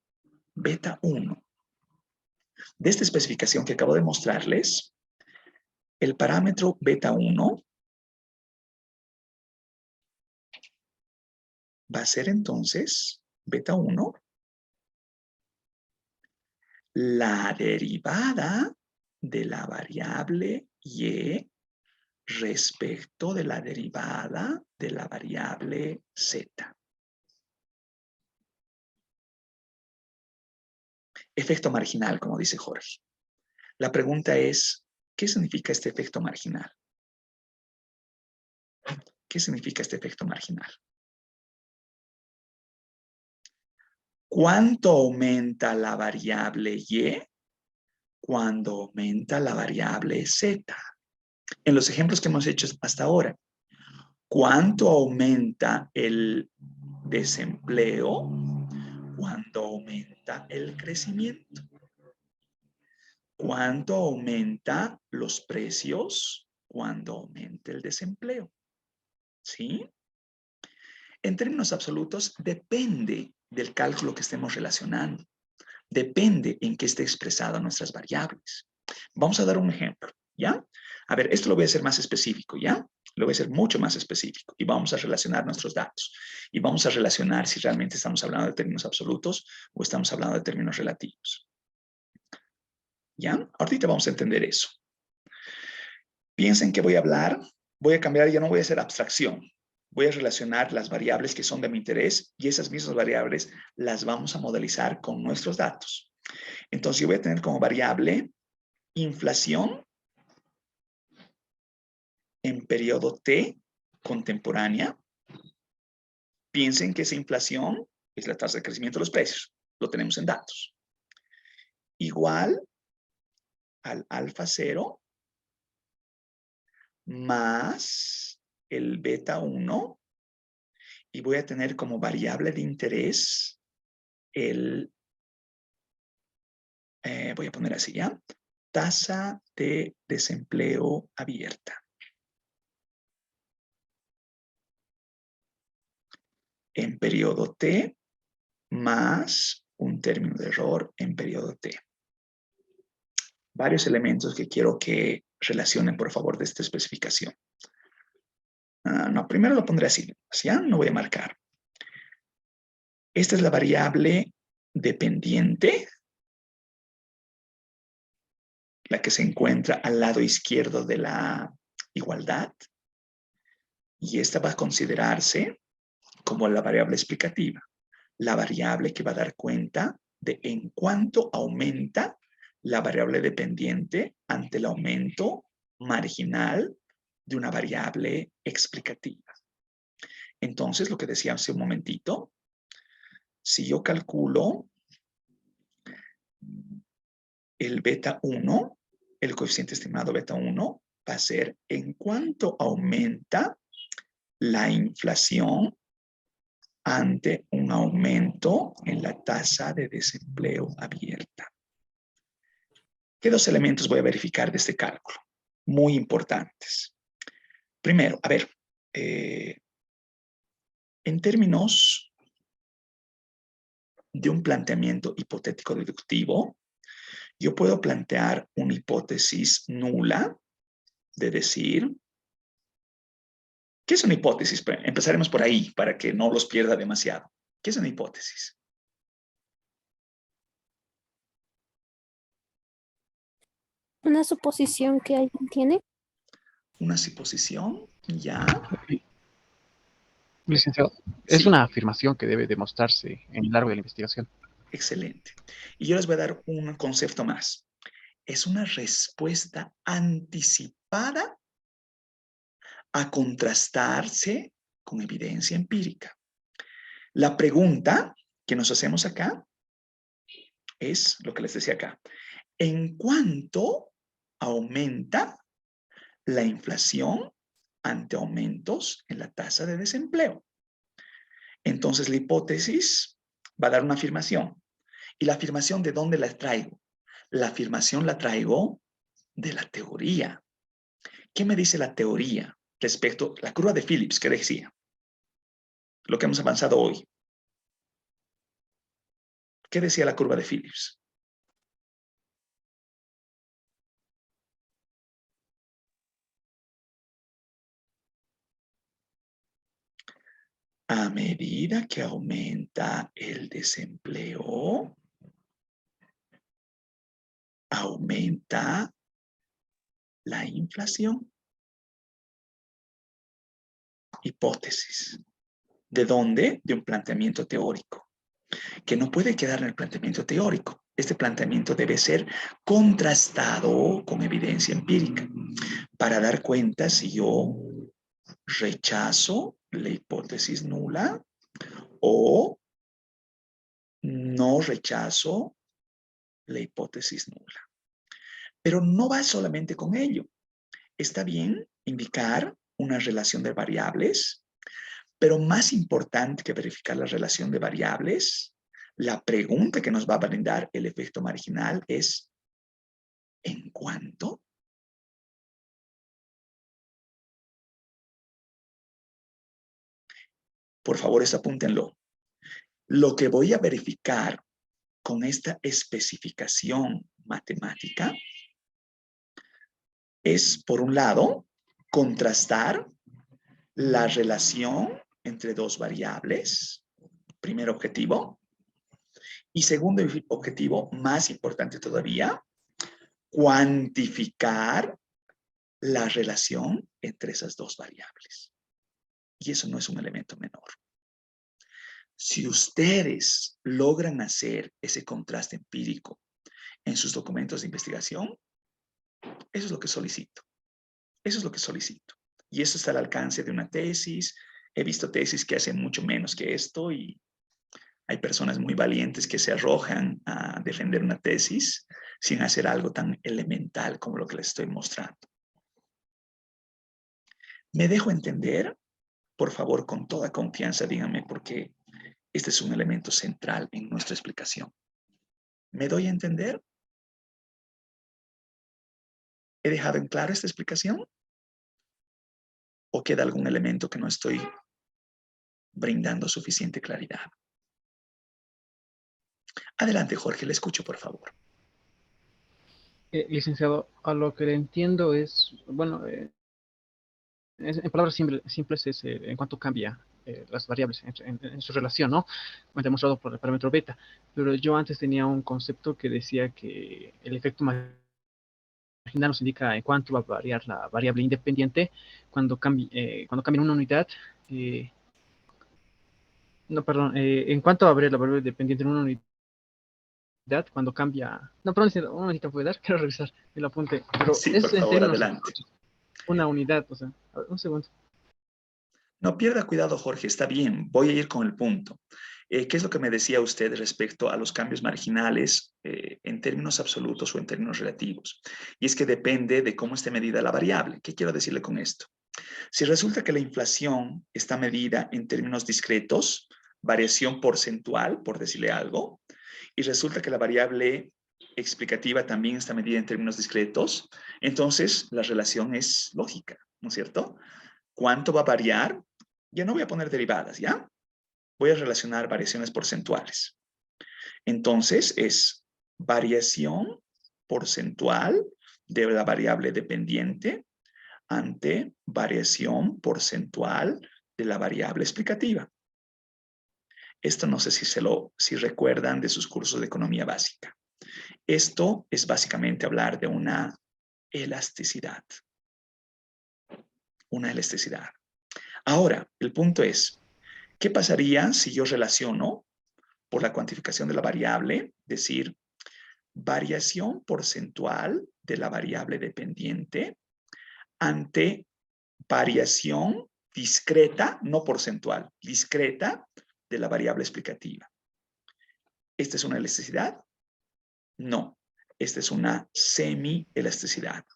beta 1. De esta especificación que acabo de mostrarles, el parámetro beta 1 va a ser entonces, beta 1, la derivada de la variable y respecto de la derivada de la variable z. Efecto marginal, como dice Jorge. La pregunta es, ¿qué significa este efecto marginal? ¿Qué significa este efecto marginal? ¿Cuánto aumenta la variable y cuando aumenta la variable z? En los ejemplos que hemos hecho hasta ahora, ¿cuánto aumenta el desempleo cuando aumenta el crecimiento? ¿Cuánto aumenta los precios cuando aumenta el desempleo? ¿Sí? En términos absolutos, depende del cálculo que estemos relacionando. Depende en qué esté expresado nuestras variables. Vamos a dar un ejemplo, ¿ya? A ver, esto lo voy a hacer más específico, ¿ya? Lo voy a hacer mucho más específico y vamos a relacionar nuestros datos. Y vamos a relacionar si realmente estamos hablando de términos absolutos o estamos hablando de términos relativos. ¿Ya? Ahorita vamos a entender eso. Piensen que voy a cambiar, ya no voy a hacer abstracción. Voy a relacionar las variables que son de mi interés y esas mismas variables las vamos a modelizar con nuestros datos. Entonces yo voy a tener como variable inflación en periodo T contemporánea. Piensen que esa inflación es la tasa de crecimiento de los precios. Lo tenemos en datos. Igual al alfa 0 más el beta 1 y voy a tener como variable de interés el, voy a poner así ya, tasa de desempleo abierta. En periodo T más un término de error en periodo T. Varios elementos que quiero que relacionen, por favor, de esta especificación. No, primero lo pondré así, ¿ya? No voy a marcar. Esta es la variable dependiente, la que se encuentra al lado izquierdo de la igualdad. Y esta va a considerarse como la variable explicativa, la variable que va a dar cuenta de en cuánto aumenta la variable dependiente ante el aumento marginal de una variable explicativa. Entonces, lo que decía hace un momentito, si yo calculo el beta 1, el coeficiente estimado beta 1 va a ser en cuánto aumenta la inflación ante un aumento en la tasa de desempleo abierta. ¿Qué dos elementos voy a verificar de este cálculo? Muy importantes. Primero, a ver, en términos de un planteamiento hipotético deductivo, yo puedo plantear una hipótesis nula de decir, ¿qué es una hipótesis? Empezaremos por ahí para que no los pierda demasiado. ¿Qué es una hipótesis? Una suposición que alguien tiene. Una suposición, ya. Licenciado, Sí. es una afirmación que debe demostrarse en el largo de la investigación. Excelente. Y yo les voy a dar un concepto más. Es una respuesta anticipada a contrastarse con evidencia empírica. La pregunta que nos hacemos acá es lo que les decía acá. ¿En cuánto aumenta la inflación ante aumentos en la tasa de desempleo? Entonces la hipótesis va a dar una afirmación. ¿Y la afirmación de dónde la traigo? La afirmación la traigo de la teoría. ¿Qué me dice la teoría respecto a la curva de Phillips? ¿Qué decía? Lo que hemos avanzado hoy. ¿Qué decía la curva de Phillips? A medida que aumenta el desempleo, aumenta la inflación. Hipótesis. ¿De dónde? De un planteamiento teórico, que no puede quedar en el planteamiento teórico. Este planteamiento debe ser contrastado con evidencia empírica para dar cuenta si yo rechazo la hipótesis nula o no rechazo la hipótesis nula. Pero no va solamente con ello. Está bien indicar una relación de variables, pero más importante que verificar la relación de variables, la pregunta que nos va a brindar el efecto marginal es ¿en cuánto? Por favor, eso apúntenlo. Lo que voy a verificar con esta especificación matemática es, por un lado, contrastar la relación entre dos variables, primer objetivo, y segundo objetivo, más importante todavía, cuantificar la relación entre esas dos variables. Y eso no es un elemento menor. Si ustedes logran hacer ese contraste empírico en sus documentos de investigación, eso es lo que solicito. Eso es lo que solicito. Y eso está al alcance de una tesis. He visto tesis que hacen mucho menos que esto y Hay personas muy valientes que se arrojan a defender una tesis sin hacer algo tan elemental como lo que les estoy mostrando. ¿Me dejo entender? Por favor, con toda confianza, díganme, porque este es un elemento central en nuestra explicación. ¿Me doy a entender? ¿He dejado en claro esta explicación? ¿O queda algún elemento que no estoy brindando suficiente claridad? Adelante, Jorge, le escucho, por favor. Licenciado, a lo que le entiendo es, bueno, en palabras simples es en cuanto cambia las variables en su relación, ¿no? Como demostrado por el parámetro beta. Pero yo antes tenía un concepto que decía que el efecto marginal nos indica en cuánto va a variar la variable independiente cuando cambie una unidad. No, perdón, en cuánto va a variar la variable dependiente en una unidad cuando cambia. No, perdón, un momentito puede dar, quiero revisar el apunte. Pero Sí, por es en favor, términos adelante. una unidad, o sea, a ver, un segundo. No pierda cuidado, Jorge, está bien. Voy a ir con el punto. ¿Qué es lo que me decía usted respecto a los cambios marginales en términos absolutos o en términos relativos? Y es que depende de cómo esté medida la variable. ¿Qué quiero decirle con esto? Si resulta que la inflación está medida en términos discretos, variación porcentual, por decirle algo, y resulta que la variable explicativa también está medida en términos discretos, entonces la relación es lógica, ¿no es cierto? ¿Cuánto va a variar? Ya no voy a poner derivadas, ¿ya? Voy a relacionar variaciones porcentuales. Entonces es variación porcentual de la variable dependiente ante variación porcentual de la variable explicativa. Esto no sé si recuerdan de sus cursos de economía básica. Esto es básicamente hablar de una elasticidad. Una elasticidad. Ahora, el punto es, ¿qué pasaría si yo relaciono por la cuantificación de la variable, decir, variación porcentual de la variable dependiente ante variación discreta, no porcentual, discreta de la variable explicativa? ¿Esta es una elasticidad? No, esta es una semi-elasticidad.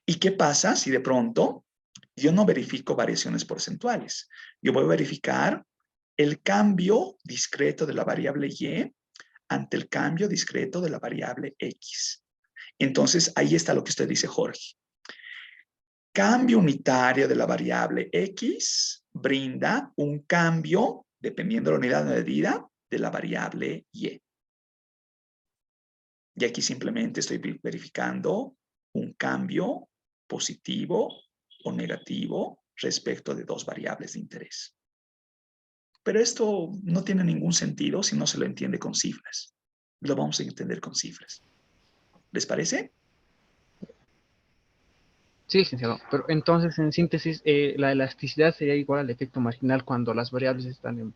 ¿Y qué pasa si de pronto yo no verifico variaciones porcentuales? Yo voy a verificar el cambio discreto de la variable y ante el cambio discreto de la variable x. Entonces, ahí está lo que usted dice, Jorge. Cambio unitario de la variable x brinda un cambio, dependiendo de la unidad de medida, de la variable y. Y aquí simplemente estoy verificando un cambio positivo o negativo respecto de dos variables de interés. Pero esto no tiene ningún sentido si no se lo entiende con cifras. Lo vamos a entender con cifras. ¿Les parece? Sí, licenciado. Pero entonces, en síntesis, la elasticidad sería igual al efecto marginal cuando las variables están en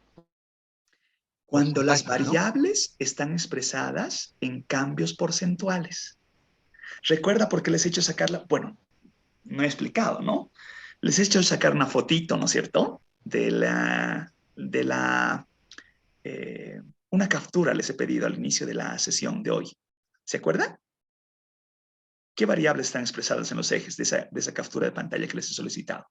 Cuando las porcentaje, ¿no? variables están expresadas en cambios porcentuales. ¿Recuerda por qué les he hecho sacarla? Bueno, no he explicado, ¿no? Les he hecho sacar una fotito, ¿no es cierto? Una captura les he pedido al inicio de la sesión de hoy. ¿Se acuerdan? ¿Qué variables están expresadas en los ejes de esa captura de pantalla que les he solicitado?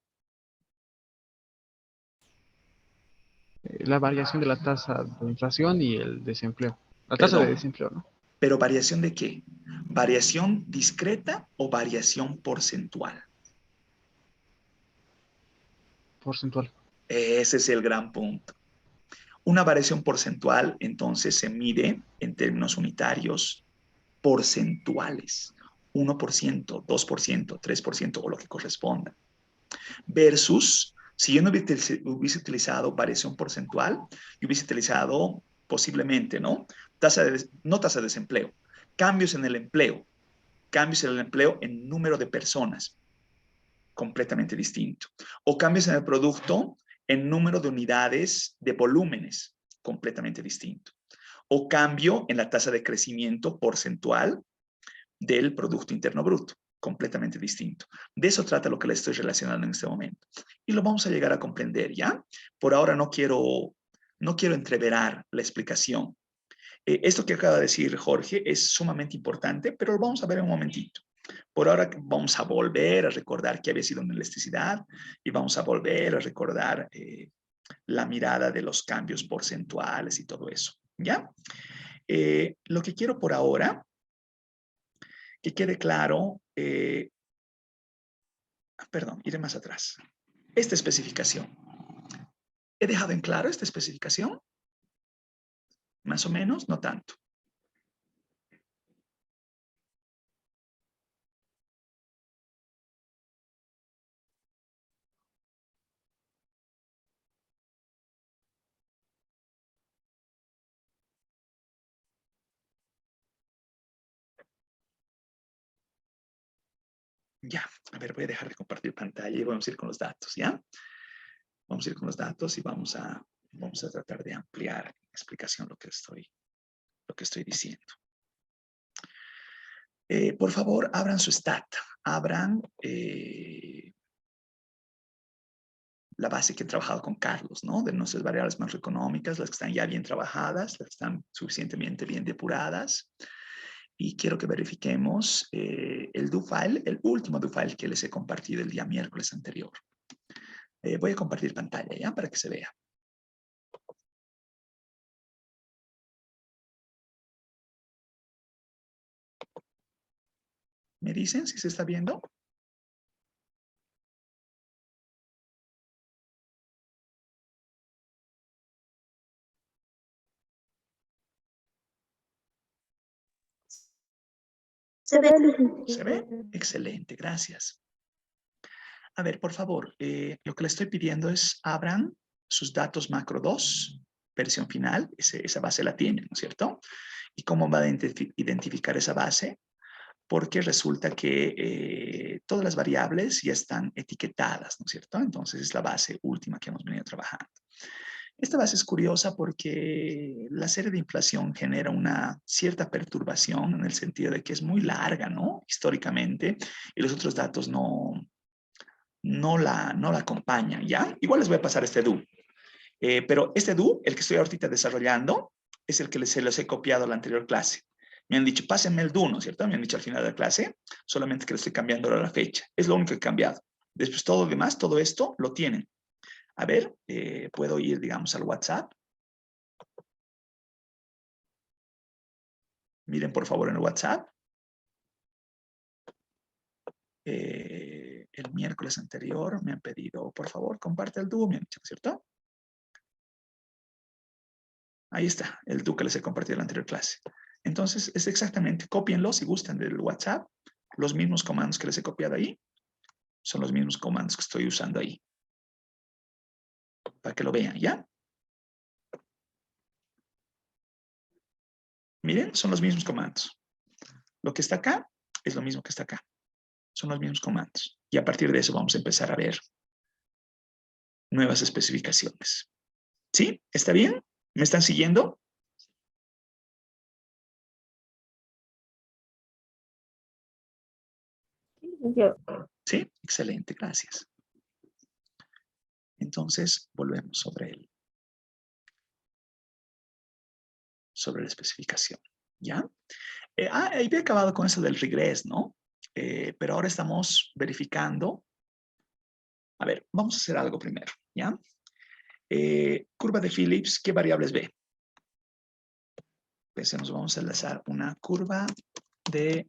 La variación de la tasa de inflación y el desempleo. La tasa de Perdón, desempleo, ¿no? ¿pero variación de qué? ¿Variación discreta o variación porcentual? Porcentual. Ese es el gran punto. Una variación porcentual, entonces, se mide en términos unitarios porcentuales. 1%, 2%, 3% o lo que corresponda. Versus, si yo no hubiese utilizado variación porcentual, yo hubiese utilizado posiblemente, ¿no? No tasa de desempleo, cambios en el empleo en número de personas, completamente distinto. O cambios en el producto en número de unidades de volúmenes, completamente distinto. O cambio en la tasa de crecimiento porcentual del Producto Interno Bruto, completamente distinto. De eso trata lo que le estoy relacionando en este momento. Y lo vamos a llegar a comprender, ¿ya? Por ahora no quiero entreverar la explicación. Esto que acaba de decir Jorge es sumamente importante, pero lo vamos a ver en un momentito. Por ahora vamos a volver a recordar que había sido una elasticidad y vamos a volver a recordar la mirada de los cambios porcentuales y todo eso, ¿ya? Lo que quiero por ahora, que quede claro, perdón, iré más atrás. Esta especificación. ¿He dejado en claro esta especificación? Más o menos, no tanto. Ya, a ver, voy a dejar de compartir pantalla y vamos a ir con los datos, ¿ya? Vamos a ir con los datos y vamos a tratar de ampliar en explicación lo que estoy diciendo. Por favor, abran su stat. Abran la base que he trabajado con Carlos, ¿no? De nuestras variables macroeconómicas, las que están ya bien trabajadas, las que están suficientemente bien depuradas. Y quiero que verifiquemos el do file, el último do file que les he compartido el día miércoles anterior. Voy a compartir pantalla, ¿ya? Para que se vea. ¿Me dicen si se está viendo? Se ve, licenciado. ¿Se ve? Excelente, gracias. A ver, por favor, lo que le estoy pidiendo es abran sus datos macro 2, versión final, esa base la tienen, ¿no es cierto? ¿Y cómo va a identificar esa base? Porque resulta que todas las variables ya están etiquetadas, ¿no es cierto? Entonces es la base última que hemos venido trabajando. Esta base es curiosa porque la serie de inflación genera una cierta perturbación en el sentido de que es muy larga, ¿no? Históricamente, y los otros datos no la acompañan, ¿ya? Igual les voy a pasar este do. Pero este do, el que estoy ahorita desarrollando, es el que se los he copiado a la anterior clase. Me han dicho, pásenme el do, ¿no es cierto? Me han dicho al final de la clase, solamente que le estoy cambiando ahora la fecha. Es lo único que he cambiado. Después todo lo demás, todo esto, lo tienen. A ver, puedo ir, digamos, al WhatsApp. Miren, por favor, en el WhatsApp. El miércoles anterior me han pedido, por favor, comparte el do, me han dicho, ¿cierto? Ahí está, el do que les he compartido en la anterior clase. Entonces, es exactamente, cópienlo si gustan del WhatsApp. Los mismos comandos que les he copiado ahí son los mismos comandos que estoy usando ahí. Para que lo vean, ¿ya? Miren, son los mismos comandos. Lo que está acá es lo mismo que está acá. Son los mismos comandos. Y a partir de eso vamos a empezar a ver nuevas especificaciones. ¿Sí? ¿Está bien? ¿Me están siguiendo? Sí, excelente, gracias. Entonces, volvemos sobre la especificación, ¿ya? Ahí había acabado con eso del regreso, ¿no? Pero ahora estamos verificando. A ver, vamos a hacer algo primero, ¿ya? Curva de Phillips, ¿qué variables ve? Pensemos, vamos a enlazar una curva de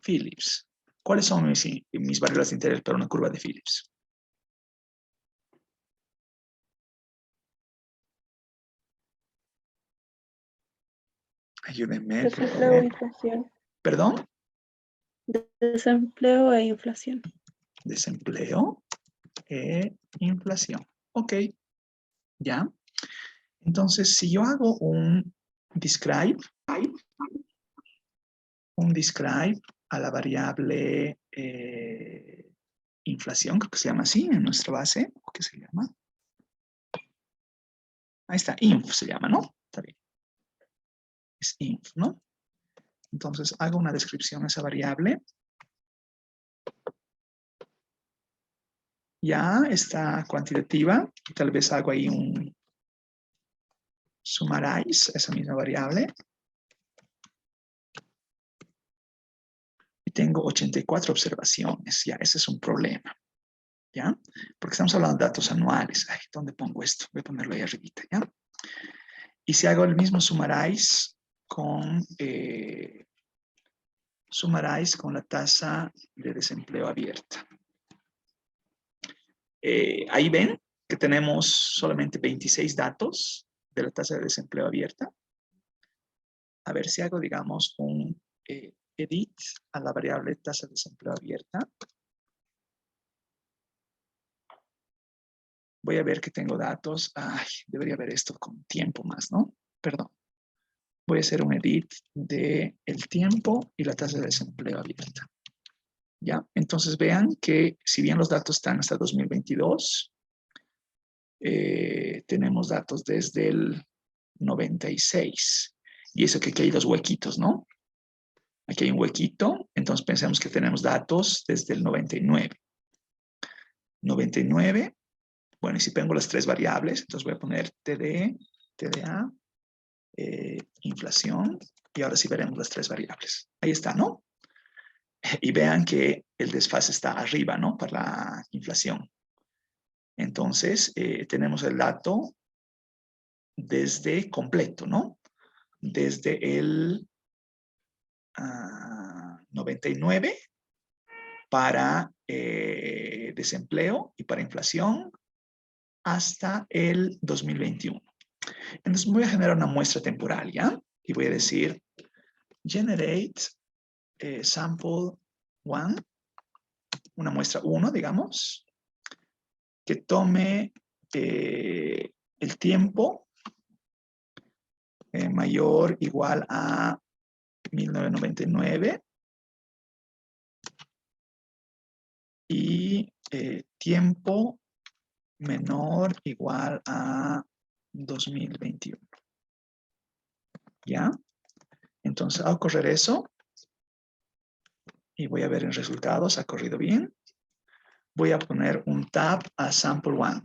Phillips. ¿Cuáles son mis variables de interés para una curva de Phillips? Ayúdenme, por Desempleo e favor. inflación. ¿Perdón? Desempleo e inflación. Desempleo e inflación. Ok, ya. Entonces, si yo hago un describe a la variable inflación, creo que se llama así en nuestra base, ¿o qué se llama? Ahí está, inf se llama, ¿no? Está bien. Es inf, ¿no? Entonces hago una descripción a esa variable ya esta cuantitativa, y tal vez hago ahí un summarize, esa misma variable. Y tengo 84 observaciones, ya, ese es un problema, ¿ya? Porque estamos hablando de datos anuales. Ay, ¿dónde pongo esto? Voy a ponerlo ahí arribita, ¿ya? Y si hago el mismo summarize con la tasa de desempleo abierta. Ahí ven que tenemos solamente 26 datos de la tasa de desempleo abierta. A ver si hago, digamos, un edit a la variable tasa de desempleo abierta. Voy a ver que tengo datos. Ay, debería ver esto con tiempo más, ¿no? Perdón. Voy a hacer un edit de el tiempo y la tasa de desempleo abierta. ¿Ya? Entonces vean que si bien los datos están hasta 2022, tenemos datos desde el 96. Y eso que aquí hay dos huequitos, ¿no? Aquí hay un huequito, entonces pensemos que tenemos datos desde el 99. 99, bueno, y si pongo las tres variables, entonces voy a poner TD, TDA, inflación, y ahora sí veremos las tres variables. Ahí está, ¿no? Y vean que el desfase está arriba, ¿no? Para la inflación. Entonces, tenemos el dato desde completo, ¿no? Desde el 99 para desempleo y para inflación hasta el 2021. Entonces voy a generar una muestra temporal, ¿ya? Y voy a decir generate sample 1, una muestra 1, digamos, que tome el tiempo mayor igual a 1999 y tiempo menor igual a 2021. ¿Ya? Entonces, hago correr eso y voy a ver en resultados, ha corrido bien. Voy a poner un tab a sample 1.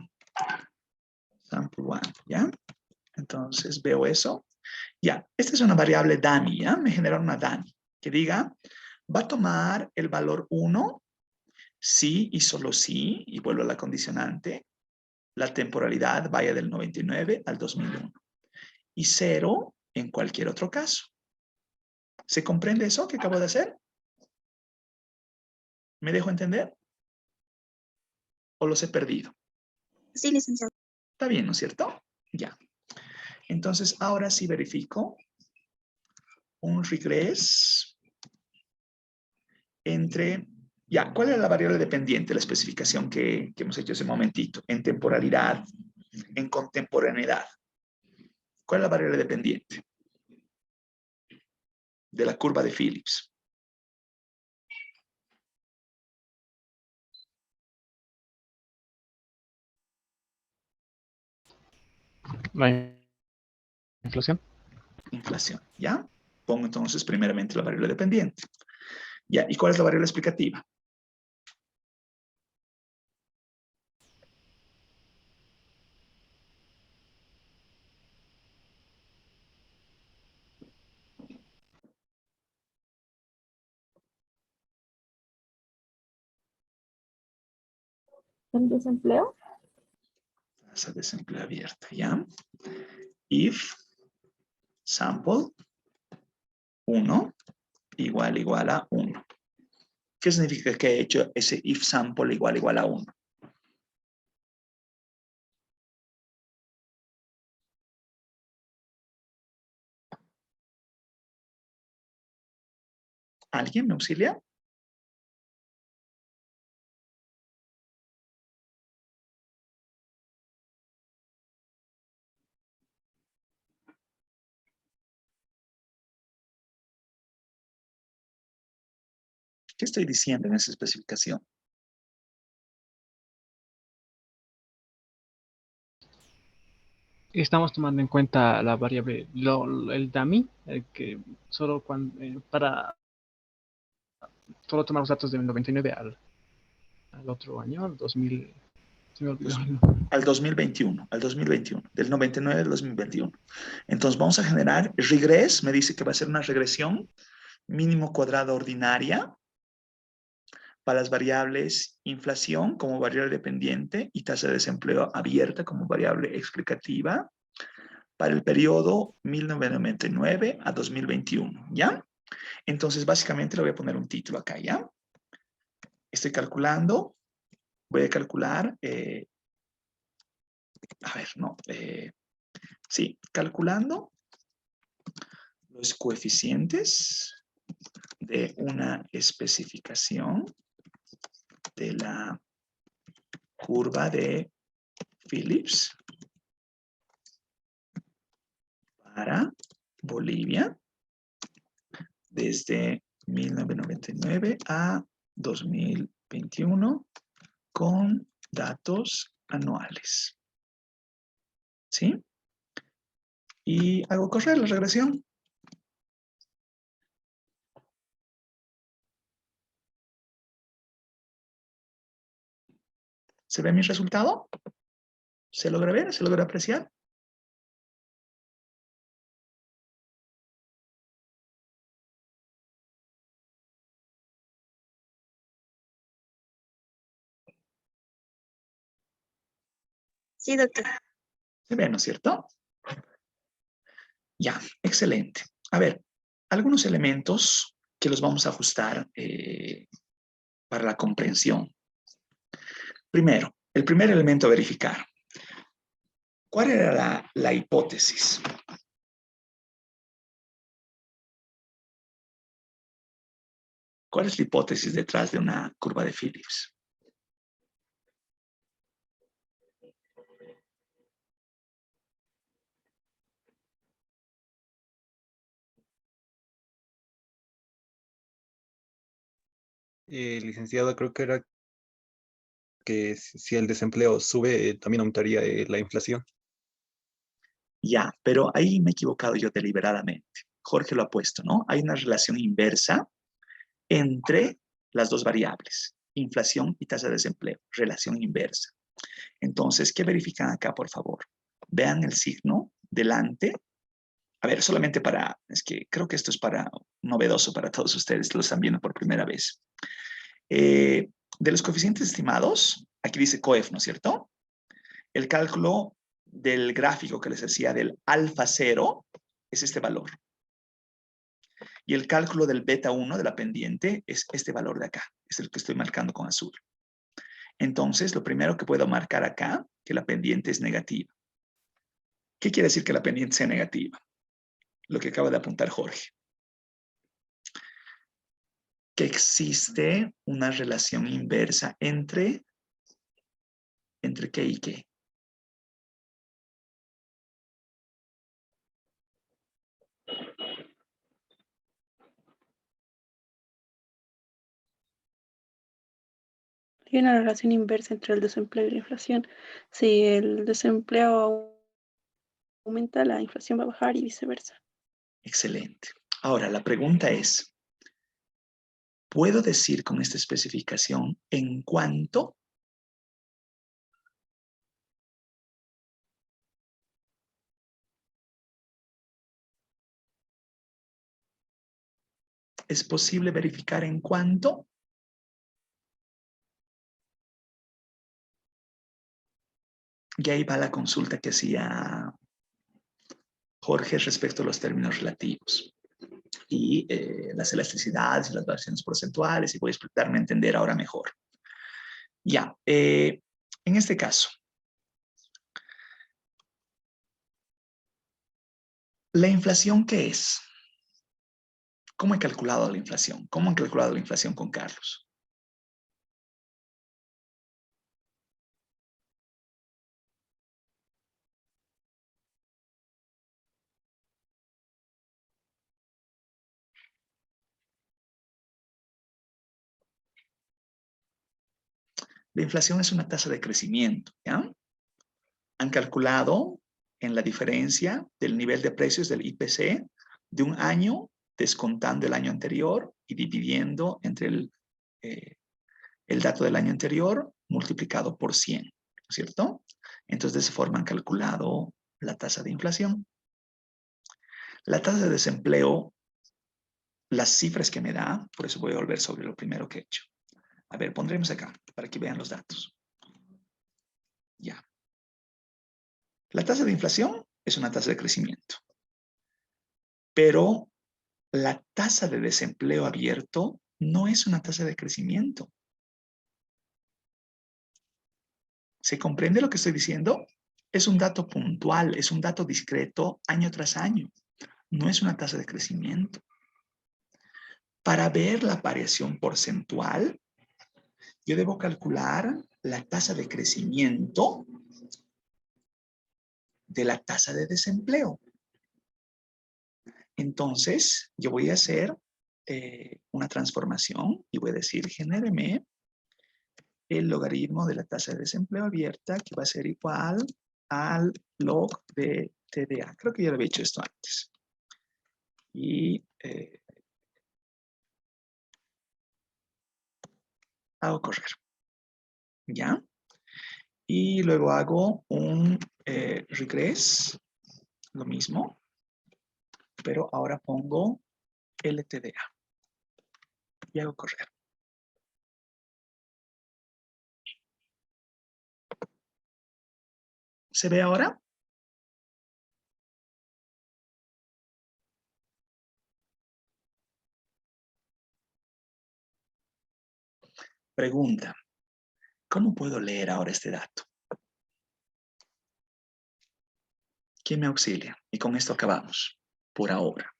Sample 1, ¿ya? Entonces, veo eso. Ya, esta es una variable dummy, ¿ya? Me genera una dummy que diga, va a tomar el valor 1 si y solo si, y vuelvo a la condicionante, la temporalidad vaya del 99 al 2001. Y 0 en cualquier otro caso. ¿Se comprende eso que acabo de hacer? ¿Me dejo entender? ¿O los he perdido? Sí, licenciado. Está bien, ¿no es cierto? Ya. Entonces, ahora sí verifico un regress entre... Ya, ¿cuál es la variable dependiente, la especificación que hemos hecho hace un momentito? En temporalidad, en contemporaneidad. ¿Cuál es la variable dependiente? De la curva de Phillips. La inflación. Inflación, ¿ya? Pongo entonces primeramente la variable dependiente. Ya, ¿y cuál es la variable explicativa? ¿El desempleo? Tasa de desempleo abierta, ¿ya? If sample 1 igual a 1. ¿Qué significa que he hecho ese if sample igual a 1? ¿Alguien me auxilia? ¿Qué estoy diciendo en esa especificación? Estamos tomando en cuenta la variable, el dummy, que solo para solo tomar los datos del 99 al otro año, al 2000. Se me olvidó. Al 2021, del 99 al 2021. Entonces vamos a generar regrés, me dice que va a ser una regresión mínimo cuadrada ordinaria para las variables inflación como variable dependiente y tasa de desempleo abierta como variable explicativa para el periodo 1999 a 2021, ¿ya? Entonces básicamente le voy a poner un título acá, ¿ya? Estoy calculando, voy a calcular, sí, calculando los coeficientes de una especificación de la curva de Phillips para Bolivia desde 1999 a 2021 con datos anuales. ¿Sí? Y hago correr la regresión. ¿Se ve mi resultado? ¿Se logra ver? ¿Se logra apreciar? Sí, doctor. Se ve, ¿no es cierto? Ya, excelente. A ver, algunos elementos que los vamos a ajustar para la comprensión. Primero, el primer elemento a verificar. ¿Cuál era la hipótesis? ¿Cuál es la hipótesis detrás de una curva de Phillips? Licenciado, creo que era que si el desempleo sube, también aumentaría la inflación. Ya, pero ahí me he equivocado yo deliberadamente. Jorge lo ha puesto, ¿no? Hay una relación inversa entre las dos variables, inflación y tasa de desempleo, relación inversa. Entonces, ¿qué verifican acá, por favor? Vean el signo delante. A ver, solamente es que creo que esto es novedoso para todos ustedes que lo están viendo por primera vez. De los coeficientes estimados, aquí dice COEF, ¿no es cierto? El cálculo del gráfico que les decía del alfa 0 es este valor. Y el cálculo del beta 1 de la pendiente es este valor de acá, es el que estoy marcando con azul. Entonces, lo primero que puedo marcar acá, que la pendiente es negativa. ¿Qué quiere decir que la pendiente sea negativa? Lo que acaba de apuntar Jorge. Que existe una relación inversa entre qué y qué. Hay una relación inversa entre el desempleo y la inflación. Si el desempleo aumenta, la inflación va a bajar y viceversa. Excelente. Ahora, la pregunta es, ¿puedo decir con esta especificación en cuánto? ¿Es posible verificar en cuánto? Y ahí va la consulta que hacía Jorge respecto a los términos relativos y las elasticidades y las variaciones porcentuales, y voy a darme a entender ahora mejor. Ya, en este caso, ¿la inflación qué es? ¿Cómo he calculado la inflación? ¿Cómo han calculado la inflación con Carlos? La inflación es una tasa de crecimiento, ¿ya? Han calculado en la diferencia del nivel de precios del IPC de un año, descontando el año anterior y dividiendo entre el dato del año anterior multiplicado por 100. es cierto? Entonces, de esa forma han calculado la tasa de inflación. La tasa de desempleo, las cifras que me da, por eso voy a volver sobre lo primero que he hecho. A ver, pondremos acá para que vean los datos. Ya. La tasa de inflación es una tasa de crecimiento. Pero la tasa de desempleo abierto no es una tasa de crecimiento. ¿Se comprende lo que estoy diciendo? Es un dato puntual, es un dato discreto año tras año. No es una tasa de crecimiento. Para ver la variación porcentual, yo debo calcular la tasa de crecimiento de la tasa de desempleo. Entonces, yo voy a hacer una transformación y voy a decir, genéreme el logaritmo de la tasa de desempleo abierta, que va a ser igual al log de TDA. Creo que ya lo había hecho esto antes. Y hago correr. ¿Ya? Y luego hago un regress, lo mismo, pero ahora pongo LTDA y hago correr. ¿Se ve ahora? Pregunta, ¿cómo puedo leer ahora este dato? ¿Quién me auxilia? Y con esto acabamos, por ahora.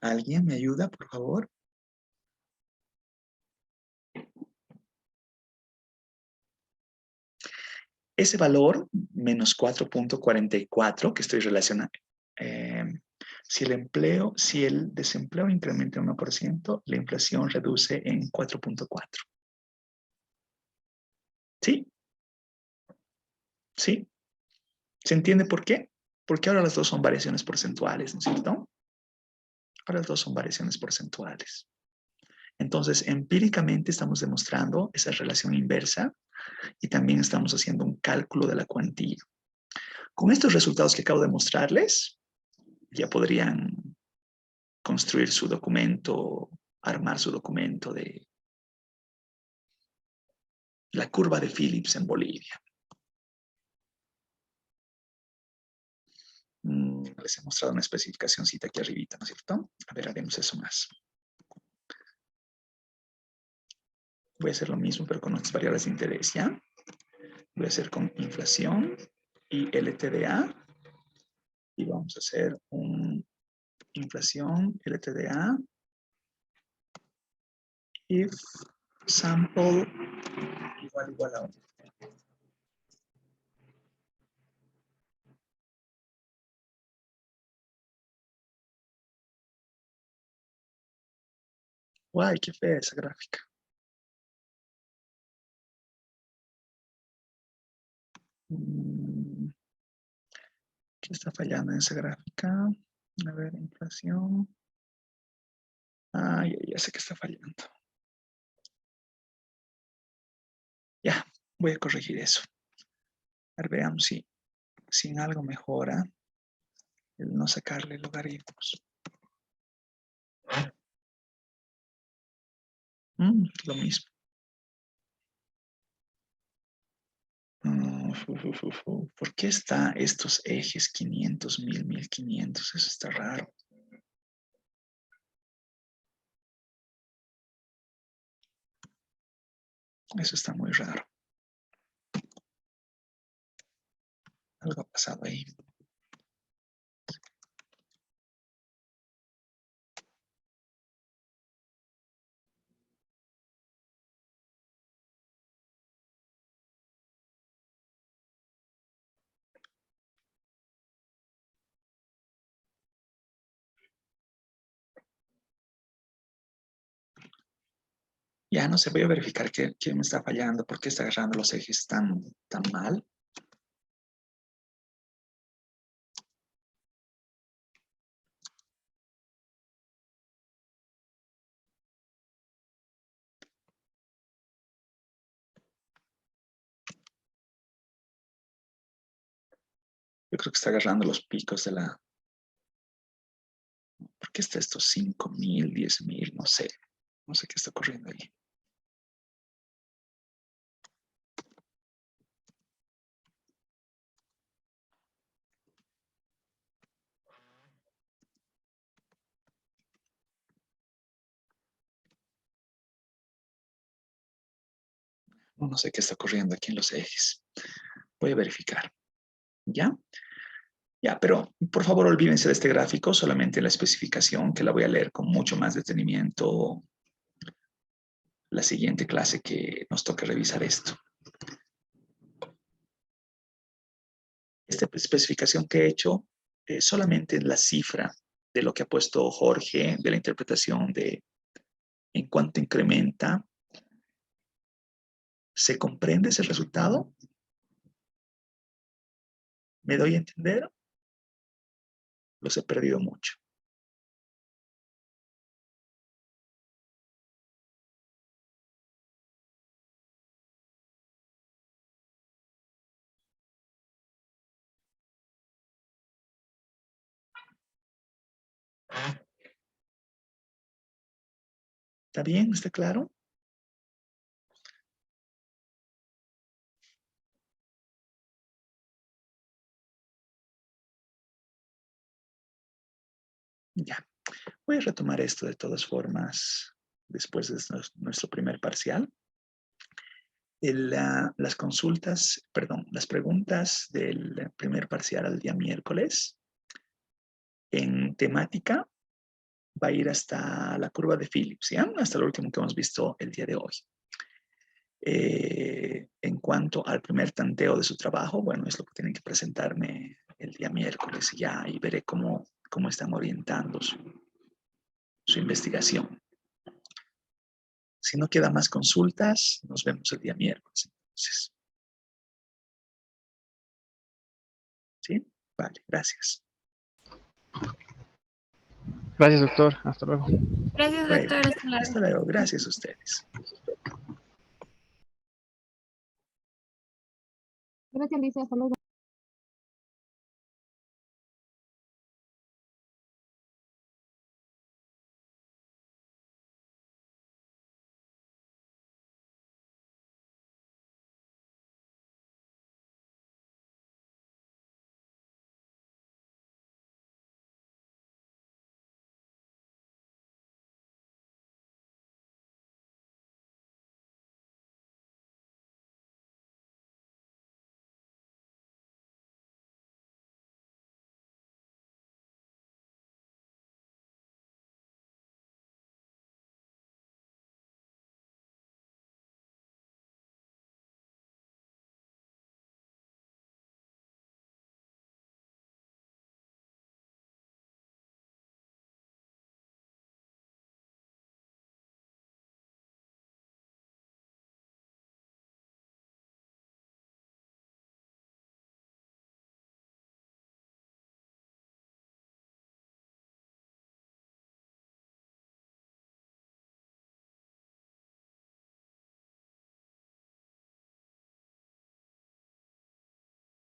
¿Alguien me ayuda, por favor? Ese valor, menos 4.44, que estoy relacionando, si el desempleo incrementa 1%, la inflación reduce en 4.4. ¿Sí? ¿Sí? ¿Se entiende por qué? Porque ahora las dos son variaciones porcentuales, ¿no es cierto? Ahora las dos son variaciones porcentuales. Entonces, empíricamente estamos demostrando esa relación inversa y también estamos haciendo un cálculo de la cuantía. Con estos resultados que acabo de mostrarles, ya podrían construir su documento, armar su documento de la curva de Phillips en Bolivia. Les he mostrado una especificacióncita aquí arribita, ¿no es cierto? A ver, haremos eso más. Voy a hacer lo mismo, pero con nuestras variables de interés, ¿ya? Voy a hacer con inflación y LTDA. Y vamos a hacer un inflación LTDA if sample igual a 1. Guay, qué fea esa gráfica. ¿Qué está fallando en esa gráfica? A ver, inflación. Ya sé que está fallando. Ya, voy a corregir eso. A ver, veamos si en algo mejora el no sacarle logaritmos. Lo mismo. ¿Por qué está estos ejes 500, 1000, 1500? Eso está raro. Eso está muy raro. Algo ha pasado ahí. Ya no sé, voy a verificar qué me está fallando, por qué está agarrando los ejes tan mal. Yo creo que está agarrando los picos de la... ¿Por qué está estos 5.000, 10.000? No sé. No sé qué está ocurriendo ahí. No sé qué está ocurriendo aquí en los ejes. Voy a verificar. ¿Ya? Ya, pero por favor olvídense de este gráfico, solamente la especificación, que la voy a leer con mucho más detenimiento la siguiente clase que nos toque revisar esto. Esta especificación que he hecho solamente es la cifra de lo que ha puesto Jorge, de la interpretación de en cuánto incrementa. ¿Se comprende ese resultado? ¿Me doy a entender? Los he perdido mucho. ¿Está bien? ¿Está claro? Ya. Voy a retomar esto de todas formas después de nuestro primer parcial. Las consultas, perdón, las preguntas del primer parcial al día miércoles en temática va a ir hasta la curva de Phillips, ¿ya? Hasta lo último que hemos visto el día de hoy. En cuanto al primer tanteo de su trabajo, bueno, es lo que tienen que presentarme el día miércoles ya y veré cómo están orientando su investigación. Si no queda más consultas, nos vemos el día miércoles. Entonces. ¿Sí? Vale, gracias. Gracias, doctor. Hasta luego. Gracias, Bueno, doctor. Hasta luego. hasta luego. Gracias a ustedes. Gracias, Alicia. Hasta luego.